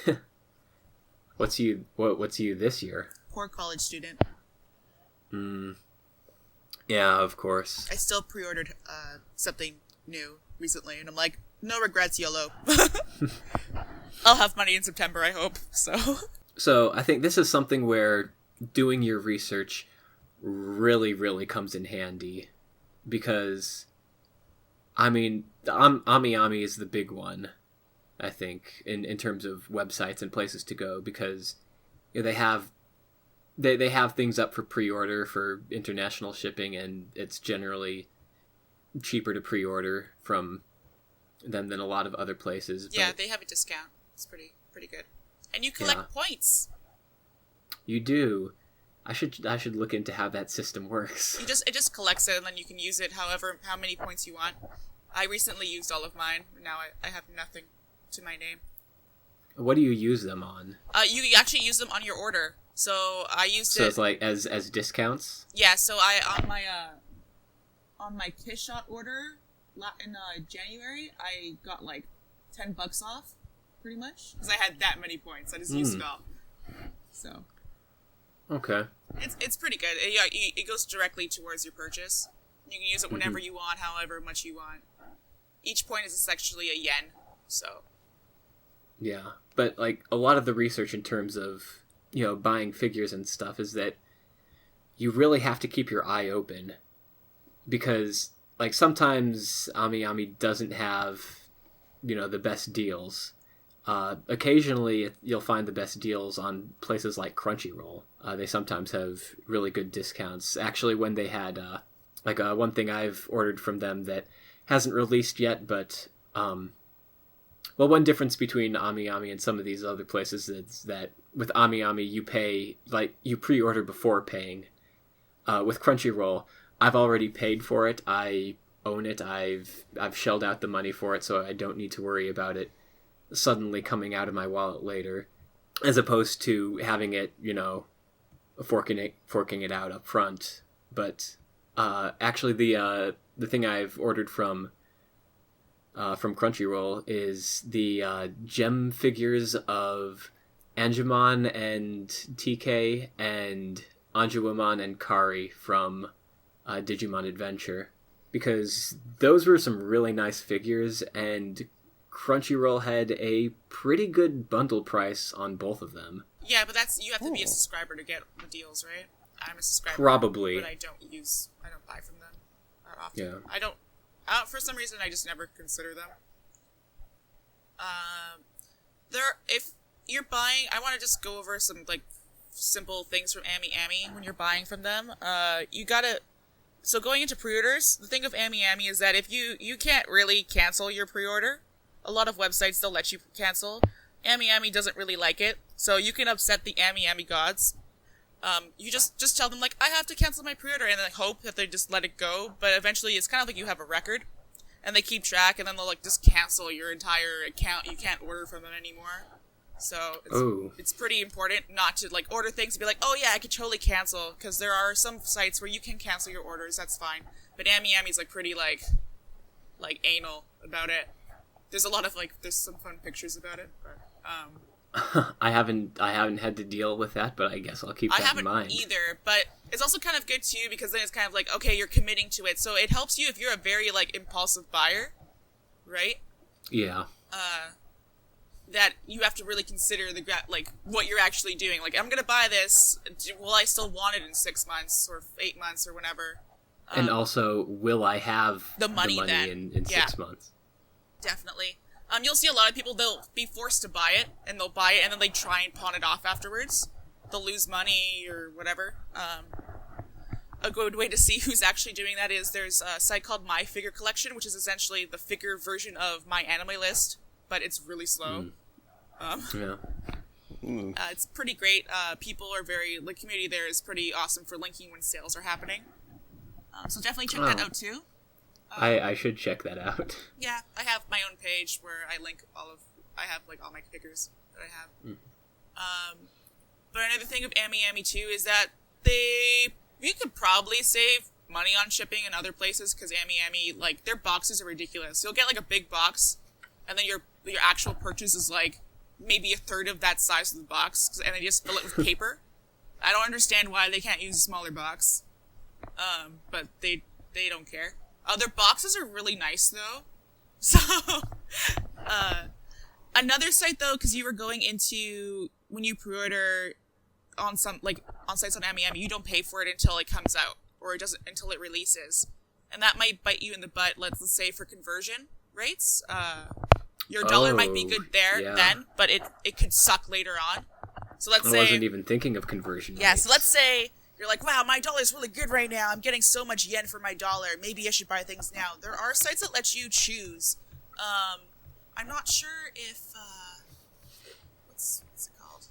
year. What's you this year? Poor college student. Yeah, of course. I still pre-ordered something new recently, and I'm like, no regrets, YOLO. I'll have money in September, I hope. So I think this is something where doing your research really, really comes in handy. Because, I mean, Ami is the big one, I think, in terms of websites and places to go, because they have things up for pre-order for international shipping, and it's generally cheaper to pre-order from them than a lot of other places. Yeah, they have a discount. It's pretty good. And you collect points. You do. I should look into how that system works. It just collects it, and then you can use it how many points you want. I recently used all of mine. Now I have nothing to my name. What do you use them on? You actually use them on your order. So I used it. So it's like as discounts? Yeah. So I On my Kiss Shot order in January, I got like $10 off, pretty much, because I had that many points. I just used it all. So. Okay. It's pretty good. It goes directly towards your purchase. You can use it whenever you want, however much you want. Each point is essentially a yen, so. Yeah, but like a lot of the research in terms of, buying figures and stuff is that you really have to keep your eye open. Because, like, sometimes Ami doesn't have, the best deals. Occasionally, you'll find the best deals on places like Crunchyroll. They sometimes have really good discounts. Actually, when they had, one thing I've ordered from them that hasn't released yet, but, one difference between Ami and some of these other places is that with Ami, you pay, you pre-order before paying. With Crunchyroll, I've already paid for it. I own it. I've shelled out the money for it, so I don't need to worry about it suddenly coming out of my wallet later, as opposed to having it, forking it out up front. But actually, the thing I've ordered from Crunchyroll is the gem figures of Anjumon and TK and Anjuwamon and Kari from Digimon Adventure, because those were some really nice figures, and Crunchyroll had a pretty good bundle price on both of them. Yeah, but you have to be a subscriber to get the deals, right? I'm a subscriber. Probably. But I don't buy from them that often. Yeah. For some reason, I just never consider them. If you're buying, I want to just go over some, simple things from Ami when you're buying from them. So going into pre-orders, the thing of Ami is that if you can't really cancel your pre-order. A lot of websites, they'll let you cancel. Ami doesn't really like it, so you can upset the Ami gods. You just tell them, I have to cancel my pre-order, and then hope that they just let it go, but eventually it's kind of like you have a record, and they keep track, and then they'll, just cancel your entire account. You can't order from them anymore. So it's pretty important not to, order things and be like, oh yeah, I could totally cancel, because there are some sites where you can cancel your orders, that's fine. But Ami's, pretty, anal about it. There's a lot of there's some fun pictures about it, but I haven't had to deal with that, but I guess I'll keep that in mind. I haven't either, but it's also kind of good too, because then it's kind of okay, you're committing to it, so it helps you if you're a very impulsive buyer, right? Yeah. That you have to really consider what you're actually doing. I'm gonna buy this. Will I still want it in 6 months or 8 months or whenever? And also, will I have the money in 6 months? Definitely. You'll see a lot of people, they'll be forced to buy it, and they'll buy it, and then they try and pawn it off afterwards. They'll lose money or whatever. A good way to see who's actually doing that is there's a site called My Figure Collection, which is essentially the figure version of My Anime List, but it's really slow. Yeah. It's pretty great. People are the community there is pretty awesome for linking when sales are happening. So definitely check that out too. I should check that out. Yeah, I have my own page where I link I have all my figures that I have. But another thing of Ami Ami too is that you could probably save money on shipping in other places because Ami Ami, like, their boxes are ridiculous. You'll get like a big box, and then your actual purchase is like maybe a third of that size of the box, and they just fill it with paper. I don't understand why they can't use a smaller box, but they don't care. Their boxes are really nice though. So, another site though, because you were going into when you pre-order on sites on Ami Ami, you don't pay for it until it comes out, or it doesn't until it releases, and that might bite you in the butt. Let's say for conversion rates, your dollar might be good then, but it could suck later on. So let's say I wasn't even thinking of conversion rates. Yeah, so let's say you're like, wow, my dollar's really good right now. I'm getting so much yen for my dollar. Maybe I should buy things now. There are sites that let you choose. I'm not sure if what's it called?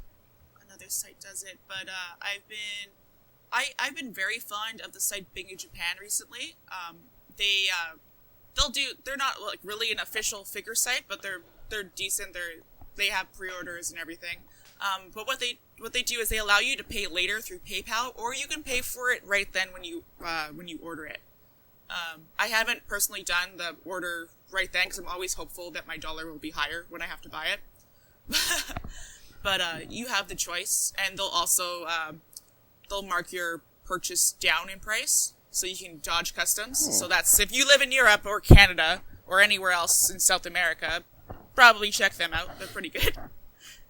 Another site does it, but I've been very fond of the site Big in Japan recently. They're not like really an official figure site, but they're decent. They have pre-orders and everything. But what they do is they allow you to pay later through PayPal, or you can pay for it right then when you order it. I haven't personally done the order right then because I'm always hopeful that my dollar will be higher when I have to buy it. But you have the choice, and they'll also they'll mark your purchase down in price, so you can dodge customs. So that's if you live in Europe or Canada or anywhere else in South America, probably check them out. They're pretty good.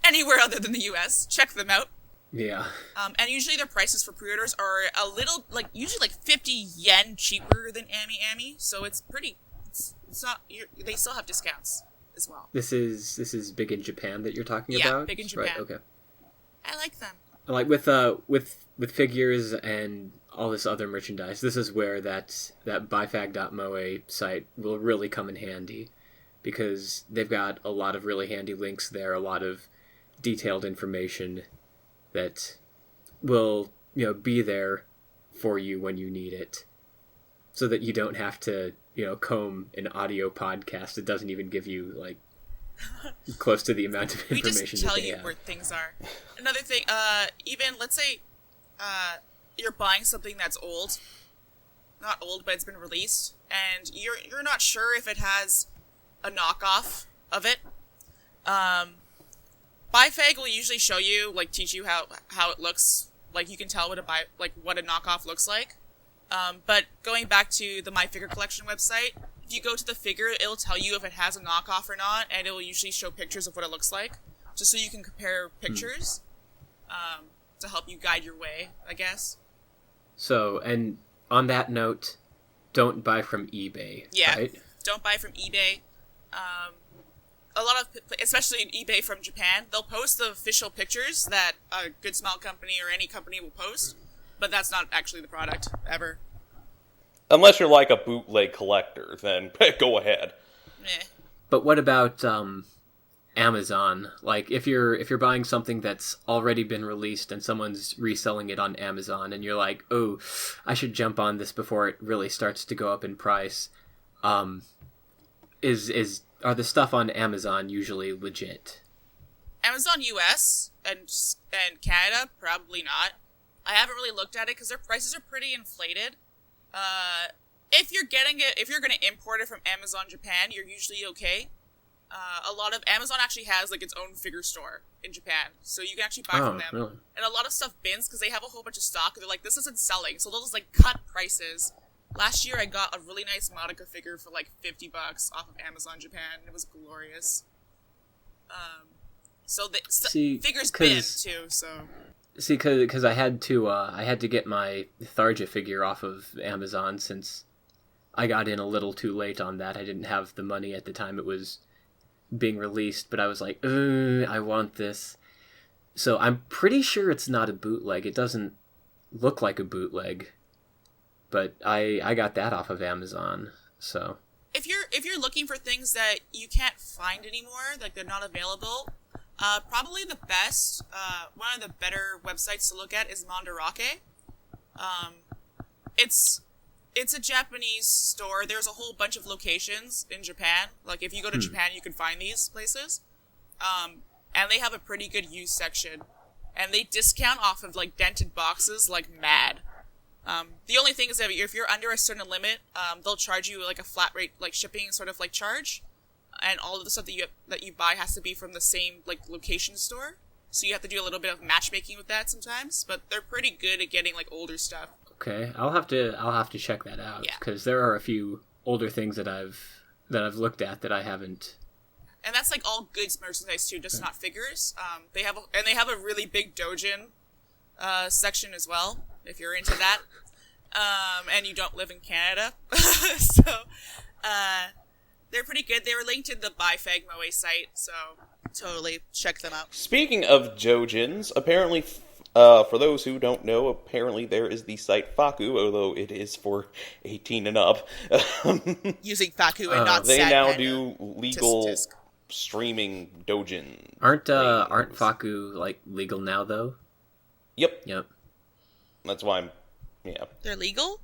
Anywhere other than the US, check them out. Yeah. And usually their prices for pre-orders are a little, usually 50 yen cheaper than Ami Ami, so it's pretty, it's not, they still have discounts as well. This is Big in Japan that you're talking about? Yeah, Big in Japan. Right, okay. I like them. Like with figures and all this other merchandise, this is where that bifag.moe site will really come in handy, because they've got a lot of really handy links there, a lot of detailed information that will, be there for you when you need it, so that you don't have to, comb an audio podcast that doesn't even give you close to the amount of information. We just tell that they you have. where things are. Another thing, even let's say you're buying something that's old, not old, but it's been released, and you're not sure if it has a knockoff of it. Bifag will usually show you, teach you how it looks. You can tell what a knockoff looks like. But going back to the My Figure Collection website, if you go to the figure, it'll tell you if it has a knockoff or not, and it will usually show pictures of what it looks like, just so you can compare pictures, to help you guide your way, I guess. So, and on that note, don't buy from eBay, yeah, right? Don't buy from eBay. A lot of, especially in eBay from Japan, they'll post the official pictures that a Good Smile company or any company will post, but that's not actually the product, ever. Unless you're like a bootleg collector, then go ahead. Eh. But what about Amazon? If you're buying something that's already been released and someone's reselling it on Amazon, and you're like, oh, I should jump on this before it really starts to go up in price. Are the stuff on Amazon usually legit? Amazon US and Canada, probably not. I haven't really looked at it because their prices are pretty inflated. If you're going to import it from Amazon Japan, you're usually okay. A lot of Amazon actually has its own figure store in Japan, so you can actually buy from them. Really? And a lot of stuff bins because they have a whole bunch of stock. They're like, this isn't selling, so they'll just cut prices. Last year I got a really nice Monica figure for $50 off of Amazon Japan, and it was glorious. So the figures bin too. So see, because I had to get my Tharja figure off of Amazon since I got in a little too late on that. I didn't have the money at the time it was being released, but I was like, I want this. So I'm pretty sure it's not a bootleg. It doesn't look like a bootleg. But I got that off of Amazon, so. If you're looking for things that you can't find anymore, they're not available, probably the best, one of the better websites to look at is Mandarake. It's a Japanese store. There's a whole bunch of locations in Japan. If you go to Japan, you can find these places. and they have a pretty good used section. And they discount off of, like, dented boxes like mad. The only thing is that if you're under a certain limit, they'll charge you, like, a flat rate, like, shipping sort of, like, charge. And all of the stuff that you buy has to be from the same, like, location store. So you have to do a little bit of matchmaking with that sometimes. But they're pretty good at getting, like, older stuff. Okay, I'll have to check that out. Yeah. Because there are a few older things that I've looked at that I haven't. And that's like all goods merchandise too, just not figures. They have a really big Dojin section as well, if you're into that. And you don't live in Canada, so they're pretty good. They were linked in the Bifag Moe site, so Totally check them out. Speaking of Jojins, apparently, for those who don't know, apparently there is the site Faku, although it is for 18 and up. Using Faku and not They Sad now Panda. do legal Tisk. streaming Dojin. Aren't things. Faku like legal now though? Yep, Yep. that's why I'm. Yeah. They're legal?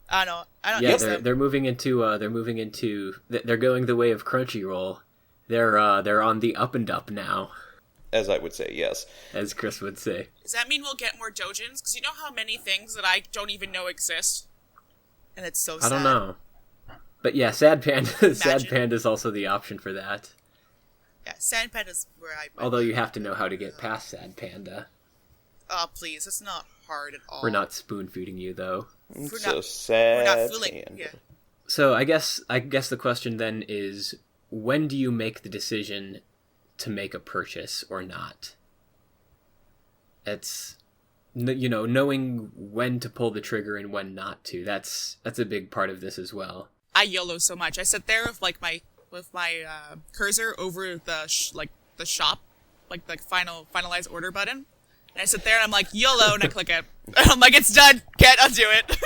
I don't Yeah, guess they're moving into they're going the way of Crunchyroll. They're on the up and up now, As I would say, yes. as Chris would say. does that mean we'll get more Dojins? Because you know how many things that I don't even know exist? and it's so I sad. don't know. But yeah, Sad Panda Sad Imagine. Panda is also the option for that. Yeah, Sad Panda's where I went. Although you have to know how to get past Sad Panda. Oh, please, it's not hard at all. We're not spoon feeding you though. It's not- so sad. We're not fooling. and- Yeah. So I guess the question then is, when do you make the decision to make a purchase or not? It's, knowing when to pull the trigger and when not to. That's a big part of this as well. I YOLO so much. I sit there with my cursor over the the shop, like the finalize order button, and I sit there and I'm like YOLO, and I click it. And I'm like, it's done. Can't undo it.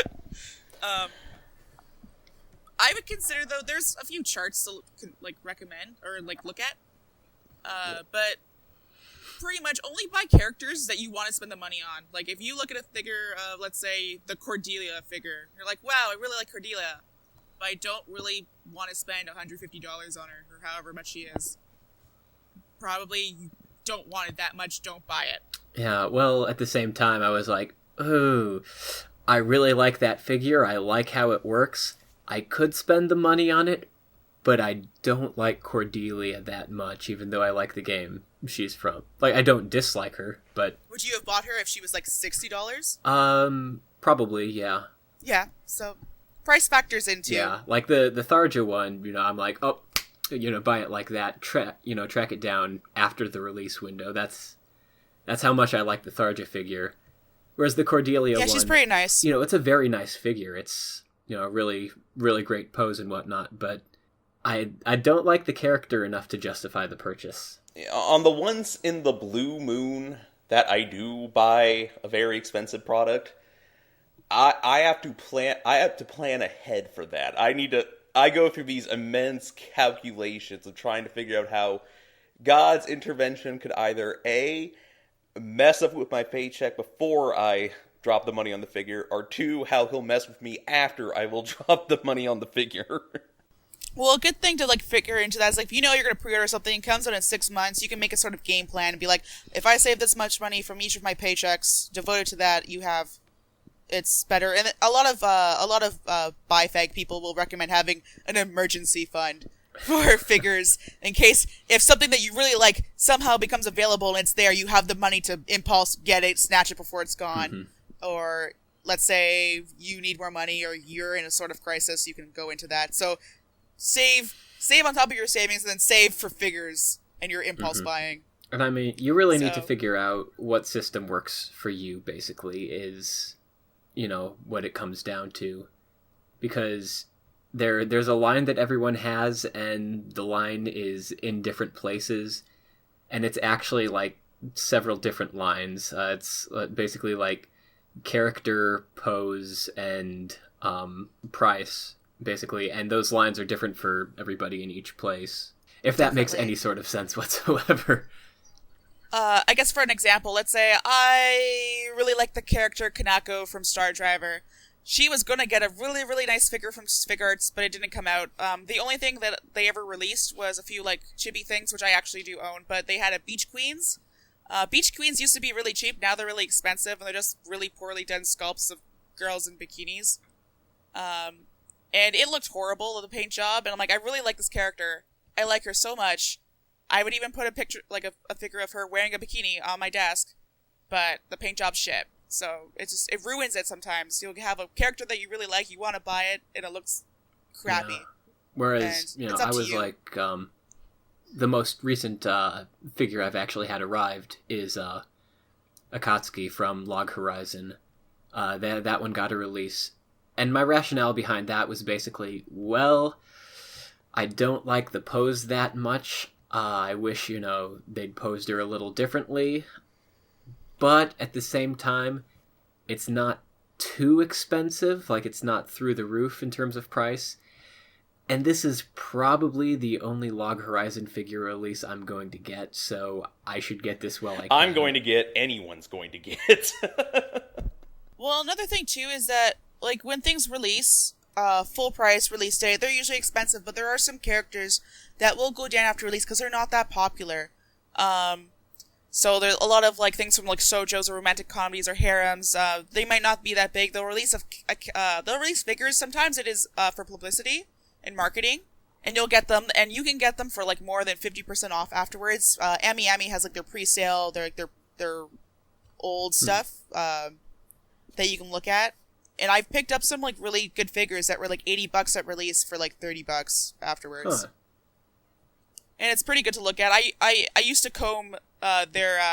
I would consider though. There's a few charts to like recommend or like look at, but pretty much only buy characters that you want to spend the money on. Like if you look at a figure of, let's say, the Cordelia figure, you're like, wow, I really like Cordelia, but I don't really want to spend $150 on her, or however much she is. Probably you don't want it that much, don't buy it. Yeah, well, at the same time, I was like, oh, I really like that figure. I like how it works. I could spend the money on it, but I don't like Cordelia that much, even though I like the game she's from. Like, I don't dislike her, but... Would you have bought her if she was like $60? Probably, yeah. Yeah, so price factors into. Yeah, like the Tharja one, I'm like, oh, buy it like that, track it down after the release window. That's how much I like the Tharja figure. Whereas the Cordelia one... Yeah, she's pretty nice. It's a very nice figure. It's, a really, really great pose and whatnot, but I don't like the character enough to justify the purchase. On the ones in the Blue Moon that I do buy a very expensive product, I have to plan ahead for that. I go through these immense calculations of trying to figure out how God's intervention could either A, mess up with my paycheck before I drop the money on the figure, or 2, how he'll mess with me after I will drop the money on the figure. Well, a good thing to like figure into that is like if you're going to pre-order something, it comes out in 6 months, you can make a sort of game plan and be like, if I save this much money from each of my paychecks devoted to that, it's better. And a lot of Bifag people will recommend having an emergency fund for figures in case if something that you really like somehow becomes available and it's there, you have the money to impulse get it, snatch it before it's gone. Mm-hmm. Or let's say you need more money or you're in a sort of crisis, you can go into that. So save on top of your savings and then save for figures and your impulse buying. And I mean, you really need to So- figure out what system works for you, basically, is, what it comes down to. Because there's a line that everyone has, and the line is in different places, and it's actually, like, several different lines. It's basically, like, character, pose, and price, basically, and those lines are different for everybody in each place. If that makes Definitely. any sort of sense whatsoever. I guess for an example, let's say I really like the character Kanako from Star Driver, she was gonna get a really, really nice figure from Fig Arts, but it didn't come out. The only thing that they ever released was a few, like, chibi things, which I actually do own, but they had a Beach Queens. Beach Queens used to be really cheap, now they're really expensive, and they're just really poorly done sculpts of girls in bikinis. And it looked horrible, the paint job, and I'm like, I really like this character. I like her so much. I would even put a picture, like a figure of her wearing a bikini on my desk, but the paint job's shit. So it ruins it sometimes. You'll have a character that you really like, you want to buy it, and it looks crappy. Yeah. Whereas, I was like, the most recent figure I've actually had arrived is Akatsuki from Log Horizon. That one got a release. And my rationale behind that was basically, well, I don't like the pose that much. I wish, they'd posed her a little differently. But at the same time, it's not too expensive. Like, it's not through the roof in terms of price. And this is probably the only Log Horizon figure release I'm going to get, so I should get this while I can. I'm going to get, anyone's going to get. Well, another thing, too, is that, like, when things release, full price release day, they're usually expensive, but there are some characters that will go down after release because they're not that popular. So there's a lot of, like, things from, like, shoujos or romantic comedies or harems. They might not be that big. They'll release figures. Sometimes it is for publicity and marketing, and you'll get them, and you can get them for, like, more than 50% off afterwards. Ami has, like, their pre-sale, their old stuff that you can look at. And I've picked up some, like, really good figures that were, like, $80 at release for, like, $30 afterwards. Huh. And it's pretty good to look at. I used to comb their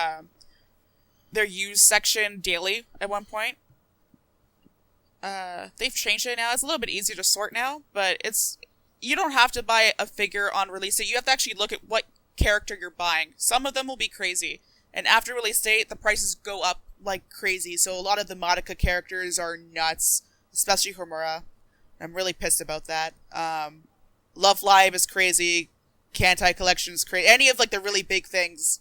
used section daily at one point. They've changed it now. It's a little bit easier to sort now, but you don't have to buy a figure on release date. You have to actually look at what character you're buying. Some of them will be crazy, and after release date, the prices go up like crazy. So a lot of the Madoka characters are nuts, especially Homura. I'm really pissed about that. Love Live is crazy. Kantai Collection is crazy. Any of, like, the really big things.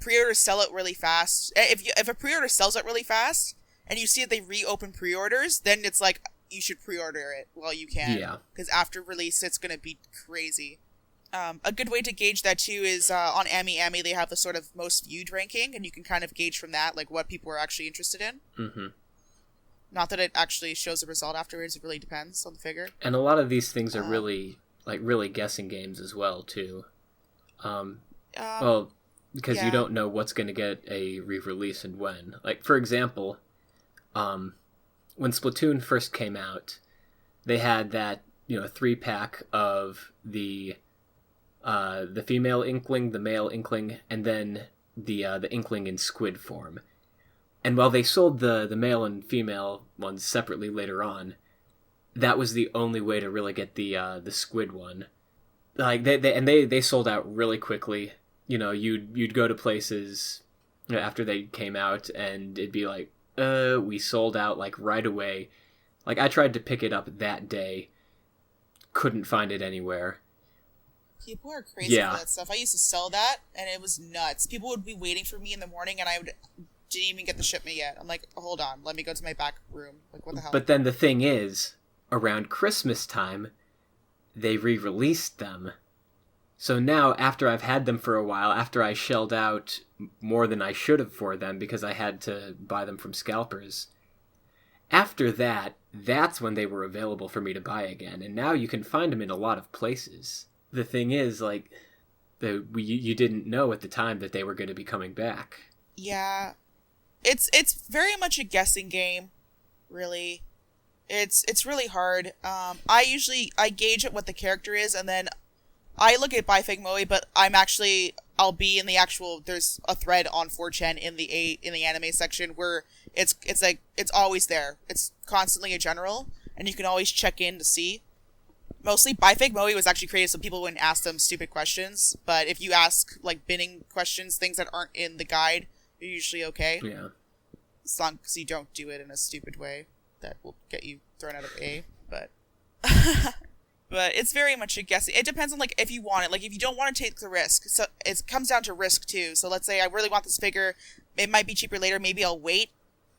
Pre-orders sell it really fast. If a pre-order sells it really fast, and you see that they reopen pre-orders, then it's like, you should pre-order it while you can. Yeah. Because after release, it's going to be crazy. A good way to gauge that, too, is on Ami, they have the sort of most viewed ranking, and you can kind of gauge from that, like, what people are actually interested in. Mm-hmm. Not that it actually shows a result afterwards, it really depends on the figure. And a lot of these things are really guessing games as well, too. Well, because you don't know what's going to get a re-release and when. Like, for example, when Splatoon first came out, they had that, 3-pack of the female Inkling, the male Inkling, and then the Inkling in squid form. And while they sold the male and female ones separately later on, that was the only way to really get the squid one. Like, they sold out really quickly. You'd go to places after they came out, and it'd be like, we sold out, like, right away. Like, I tried to pick it up that day, couldn't find it anywhere. People are crazy for that stuff. I used to sell that, and it was nuts. People would be waiting for me in the morning, and didn't even get the shipment yet. I'm like, hold on, let me go to my back room. Like, what the hell? But then the thing is, around Christmas time, they re-released them. So now, after I've had them for a while, after I shelled out more than I should have for them because I had to buy them from scalpers, after that, that's when they were available for me to buy again. And now you can find them in a lot of places. The thing is, like, you didn't know at the time that they were going to be coming back. Yeah. It's very much a guessing game, really. It's really hard. I gauge it what the character is, and then I look at Bifig Moe, but I'll be in the actual, there's a thread on 4chan in the anime section where it's like, it's always there. It's constantly a general, and you can always check in to see. Mostly, Bifig Moe was actually created so people wouldn't ask them stupid questions, but if you ask, like, binning questions, things that aren't in the guide, you're usually okay. Yeah. As long as you don't do it in a stupid way that will get you thrown out of A, but... But it's very much a guessing. It depends on, like, if you want it. Like, if you don't want to take the risk. So it comes down to risk, too. So let's say I really want this figure. It might be cheaper later. Maybe I'll wait.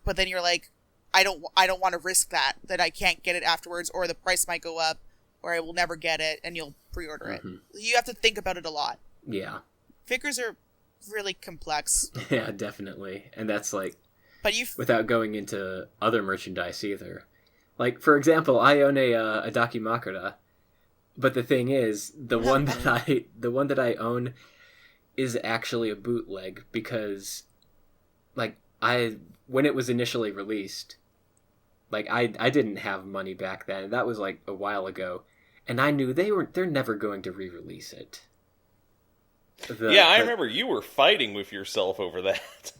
But then you're like, I don't want to risk that I can't get it afterwards, or the price might go up, or I will never get it, and you'll pre-order it. You have to think about it a lot. Yeah. Figures are really complex. Yeah, definitely. And that's like, but without going into other merchandise either. Like, for example, I own a Dakimakura, but the thing is, the one that I own is actually a bootleg because, like, when it was initially released, like, I didn't have money back then. That was like a while ago, and I knew they're never going to re-release it. I remember you were fighting with yourself over that.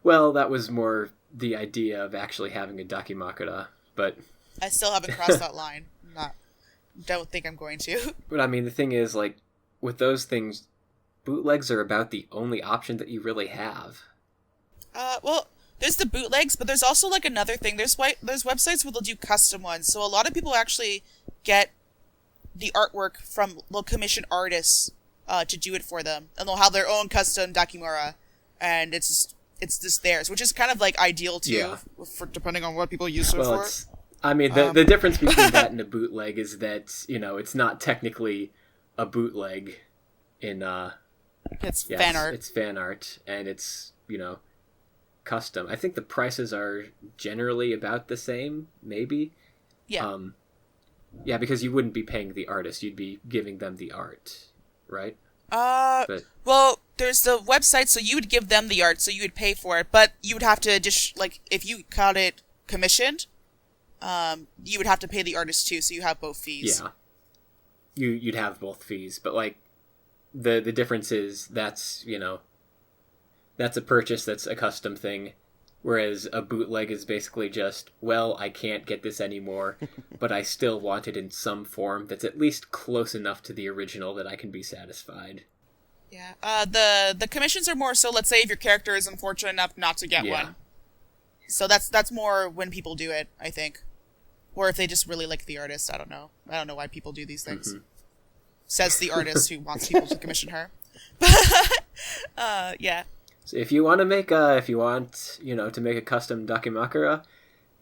Well, that was more the idea of actually having a Dakimakura, but I still haven't crossed that line. Don't think I'm going to. But I mean, the thing is, like, with those things, bootlegs are about the only option that you really have. Well, there's the bootlegs, but there's also, like, another thing. There's websites where they'll do custom ones. So a lot of people actually get the artwork from, they'll commission artists to do it for them. And they'll have their own custom Dakimura. And it's just theirs, which is kind of, like, ideal, too, for depending on what people use it for. I mean, the difference between that and a bootleg is that, you know, it's not technically a bootleg in, it's fan art. It's fan art, and it's, you know, custom. I think the prices are generally about the same, maybe. Yeah. Yeah, because you wouldn't be paying the artist, you'd be giving them the art, right? Well, there's the website, so you would give them the art, so you would pay for it, but you would have to just, like, if you got it commissioned, you would have to pay the artist too, so you have both fees. Yeah. You'd have both fees, but, like, the difference is that's, you know, that's a purchase, that's a custom thing, whereas a bootleg is basically just, well, I can't get this anymore, but I still want it in some form that's at least close enough to the original that I can be satisfied. Yeah. The commissions are more so, let's say if your character is unfortunate enough not to get one. So that's more when people do it, I think. Or if they just really like the artist, I don't know. I don't know why people do these things. Says the artist who wants people to commission her. But, yeah. So if you want to make to make a custom Dakimakura,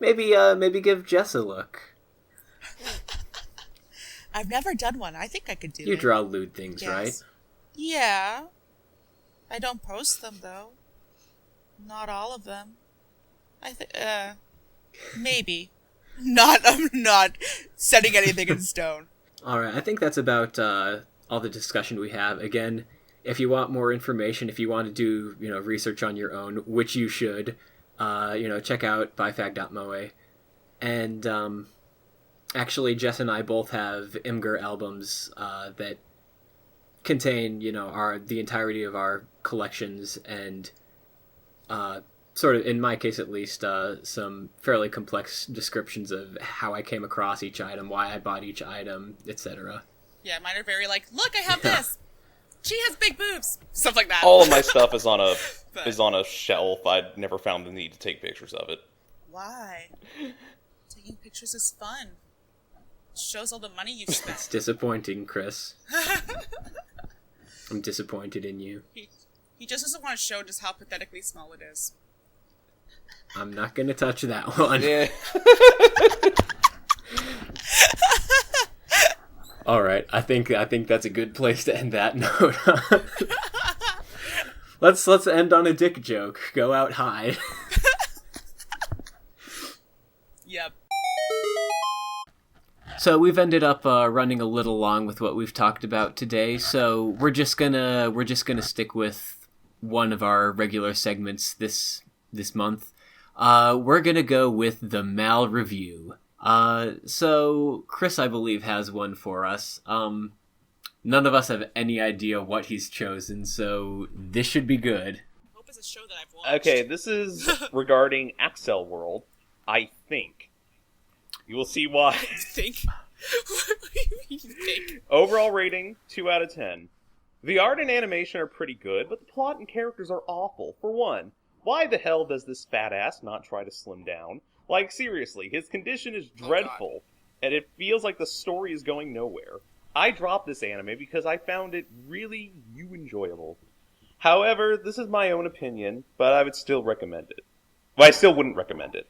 maybe give Jess a look. I've never done one. I think I could do it. You draw lewd things, right? Yeah. I don't post them, though. Not all of them. Maybe. I'm not setting anything in stone. Alright, I think that's about all the discussion we have. Again, if you want more information, if you want to do, you know, research on your own, which you should, check out bifag.moe. And actually, Jess and I both have Imgur albums that contain, you know, the entirety of our collections and sort of, in my case at least, some fairly complex descriptions of how I came across each item, why I bought each item, etc. Yeah, mine are very like, look, I have this. She has big boobs. Stuff like that. All of my stuff is on a shelf. I'd never found the need to take pictures of it. Why? Taking pictures is fun. It shows all the money you spent. It's disappointing, Chris. I'm disappointed in you. He just doesn't want to show just how pathetically small it is. I'm not going to touch that one. Yeah. All right, I think that's a good place to end that note. Let's end on a dick joke. Go out high. Yep. So we've ended up running a little long with what we've talked about today. So we're just gonna stick with one of our regular segments this month. We're gonna go with the Mal review. So Chris, I believe, has one for us. None of us have any idea what he's chosen, so this should be good. I hope it's a show that I've watched. Okay, this is regarding Axel World, I think. You will see why. Think? What do you mean, think? Overall rating, 2 out of 10. The art and animation are pretty good, but the plot and characters are awful. For one, why the hell does this fat ass not try to slim down? Like, seriously, his condition is dreadful, and it feels like the story is going nowhere. I dropped this anime because I found it really enjoyable. However, this is my own opinion, but I would still recommend it. but I still wouldn't recommend it.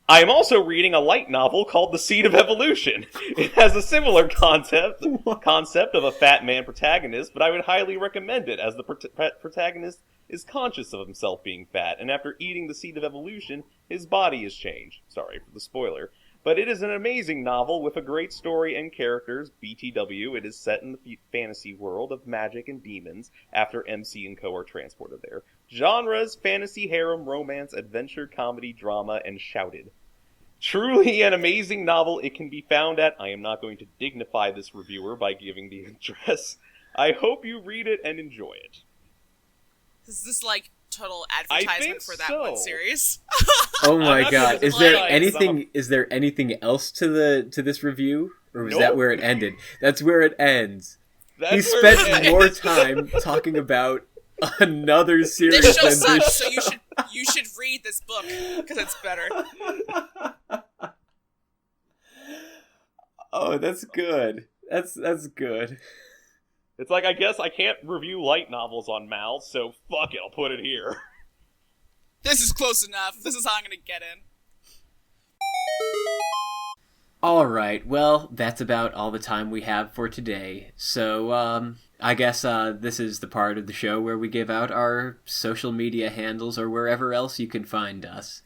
I am also reading a light novel called The Seed of Evolution. It has a similar concept of a fat man protagonist, but I would highly recommend it, as the protagonist is conscious of himself being fat, and after eating the Seed of Evolution, his body is changed. Sorry for the spoiler. But it is an amazing novel with a great story and characters. BTW, it is set in the fantasy world of magic and demons after MC and Co. are transported there. Genres: fantasy, harem, romance, adventure, comedy, drama, and shouted. Truly an amazing novel. It can be found at... I am not going to dignify this reviewer by giving the address. I hope you read it and enjoy it. Is this like total advertisement for that one series? Oh my god! Is there anything else to this review, or was that where it ended? That's where it ends. He spent more time talking about another series. This show than sucks, this so show. you should read this book because it's better. Oh, that's good. That's good. It's like, I guess I can't review light novels on Mal, so fuck it, I'll put it here. This is close enough. This is how I'm gonna get in. Alright, well, that's about all the time we have for today. So, I guess this is the part of the show where we give out our social media handles or wherever else you can find us.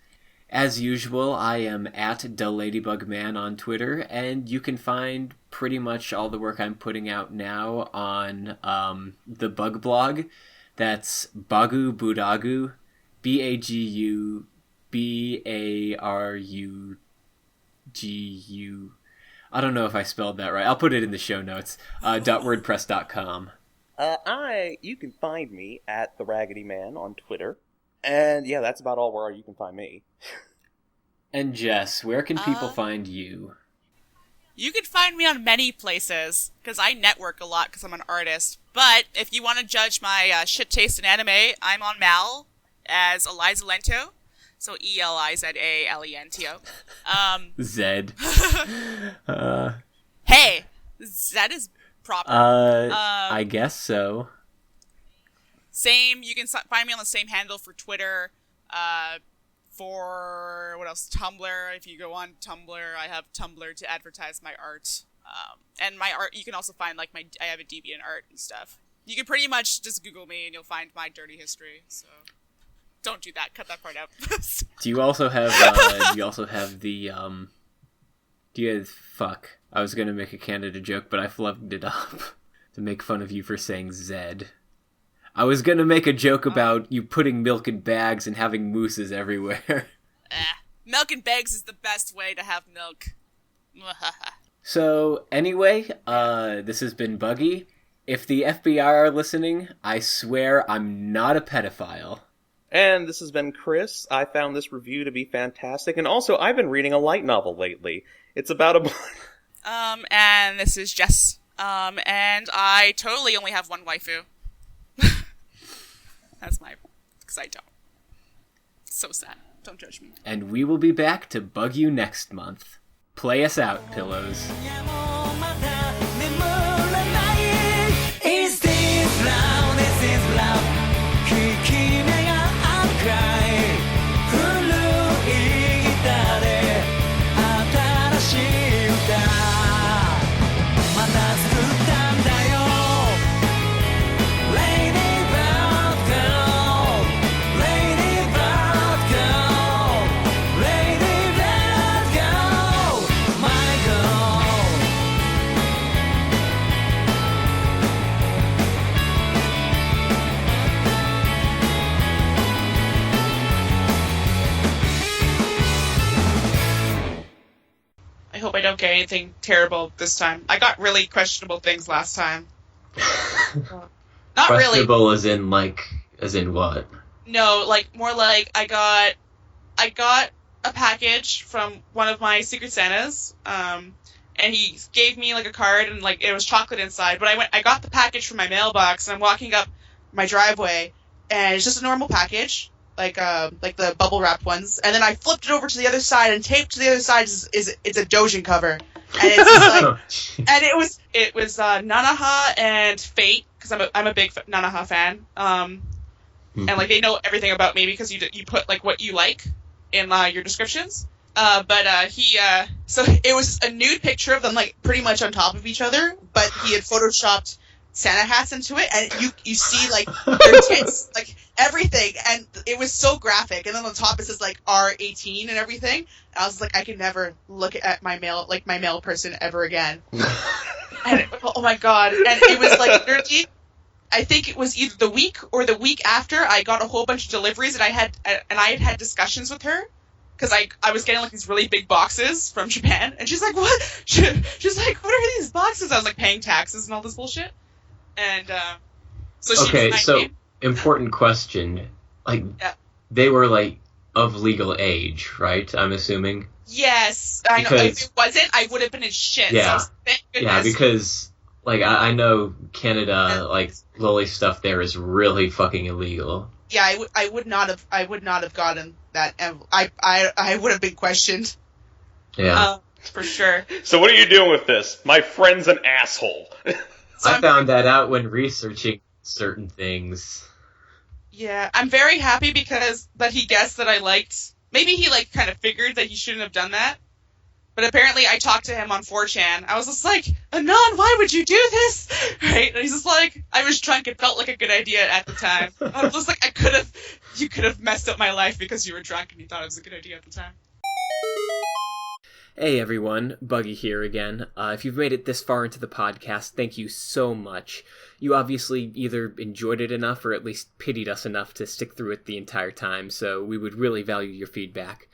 As usual, I am at @LadybugMan on Twitter, and you can find pretty much all the work I'm putting out now on the Bug blog. That's Bagu Budagu, BAGUBARUGU. I don't know if I spelled that right. I'll put it in the show notes. .wordpress.com. You can find me at The Raggedy Man on Twitter. And yeah, that's about all where you can find me. And Jess, where can people find you? You can find me on many places, because I network a lot because I'm an artist. But if you want to judge my shit taste in anime, I'm on Mal as Eliza Lento. So ELIZALENTO. Zed. Hey! Zed is proper. I guess so. Same, you can find me on the same handle for Twitter, for, what else, Tumblr. If you go on Tumblr, I have Tumblr to advertise my art. And my art, you can also find, like, I have a DeviantArt and stuff. You can pretty much just Google me and you'll find my dirty history, so don't do that, cut that part out. Do you also have, fuck. I was gonna make a Canada joke, but I flubbed it up to make fun of you for saying Zed. I was gonna make a joke about you putting milk in bags and having mooses everywhere. Milk in bags is the best way to have milk. So, anyway, this has been Buggy. If the FBI are listening, I swear I'm not a pedophile. And this has been Chris. I found this review to be fantastic, and also I've been reading a light novel lately. It's about a... and this is Jess. And I totally only have one waifu. That's because I don't. So sad. Don't judge me. And we will be back to bug you next month. Play us out, pillows. Is this love? This is love. 効き目があるくらい古いギターで新しい歌また作ったんだよ Ladybird girl Ladybird girl Ladybird girl My girl I hope I don't get anything terrible this time. I got really questionable things last time. Not really. Questionable as in what? No, more like I got a package from one of my Secret Santas, and he gave me a card and it was chocolate inside. But I got the package from my mailbox and I'm walking up my driveway and it's just a normal package, like the bubble wrapped ones. And then I flipped it over to the other side and taped to the other side it's a Dojin cover, and it's just and it was Nanaha and Fate because I'm a big Nanaha fan. And they know everything about me because you put what you like in your descriptions. So it was a nude picture of them like pretty much on top of each other, but he had photoshopped Santa hats into it, and you see like their tits, like everything, and it was so graphic. And then on top it says like R18 and everything. And I was like, I could never look at my male person ever again. And oh my god! And it was like literally, I think it was either the week or the week after I got a whole bunch of deliveries, and I had discussions with her. Because I was getting like these really big boxes from Japan, and she's like, "What?" She's like, "What are these boxes?" I was like, paying taxes and all this bullshit, and so she Okay, was so 19. important question. Like, Yeah. they were like of legal age, right? I'm assuming. Yes, I know. Because- If it wasn't, I would have been in shit. Yeah. So thank goodness. Yeah, because like I know Canada, like loli stuff there is really fucking illegal. Yeah, I would not have gotten that. I would have been questioned. Yeah. For sure. So what are you doing with this? My friend's an asshole. So I found that out when researching certain things. Yeah, I'm very happy because that he guessed that I liked. Maybe he like kind of figured that he shouldn't have done that. But apparently I talked to him on 4chan. I was just like, Anon, why would you do this? Right? And he's just like, I was drunk. It felt like a good idea at the time. I was just like, you could have messed up my life because you were drunk and you thought it was a good idea at the time. Hey everyone, Buggy here again. If you've made it this far into the podcast, thank you so much. You obviously either enjoyed it enough or at least pitied us enough to stick through it the entire time, so we would really value your feedback.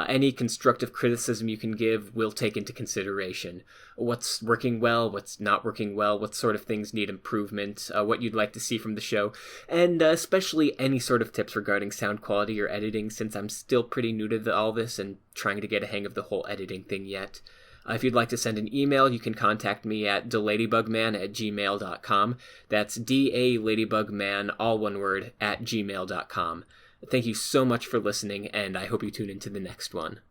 Any constructive criticism you can give, we'll take into consideration. What's working well, what's not working well, what sort of things need improvement, what you'd like to see from the show, and especially any sort of tips regarding sound quality or editing, since I'm still pretty new to all this and trying to get a hang of the whole editing thing yet. If you'd like to send an email, you can contact me at deladybugman@gmail.com. That's DALadybugman, all one word, @gmail.com. Thank you so much for listening, and I hope you tune into the next one.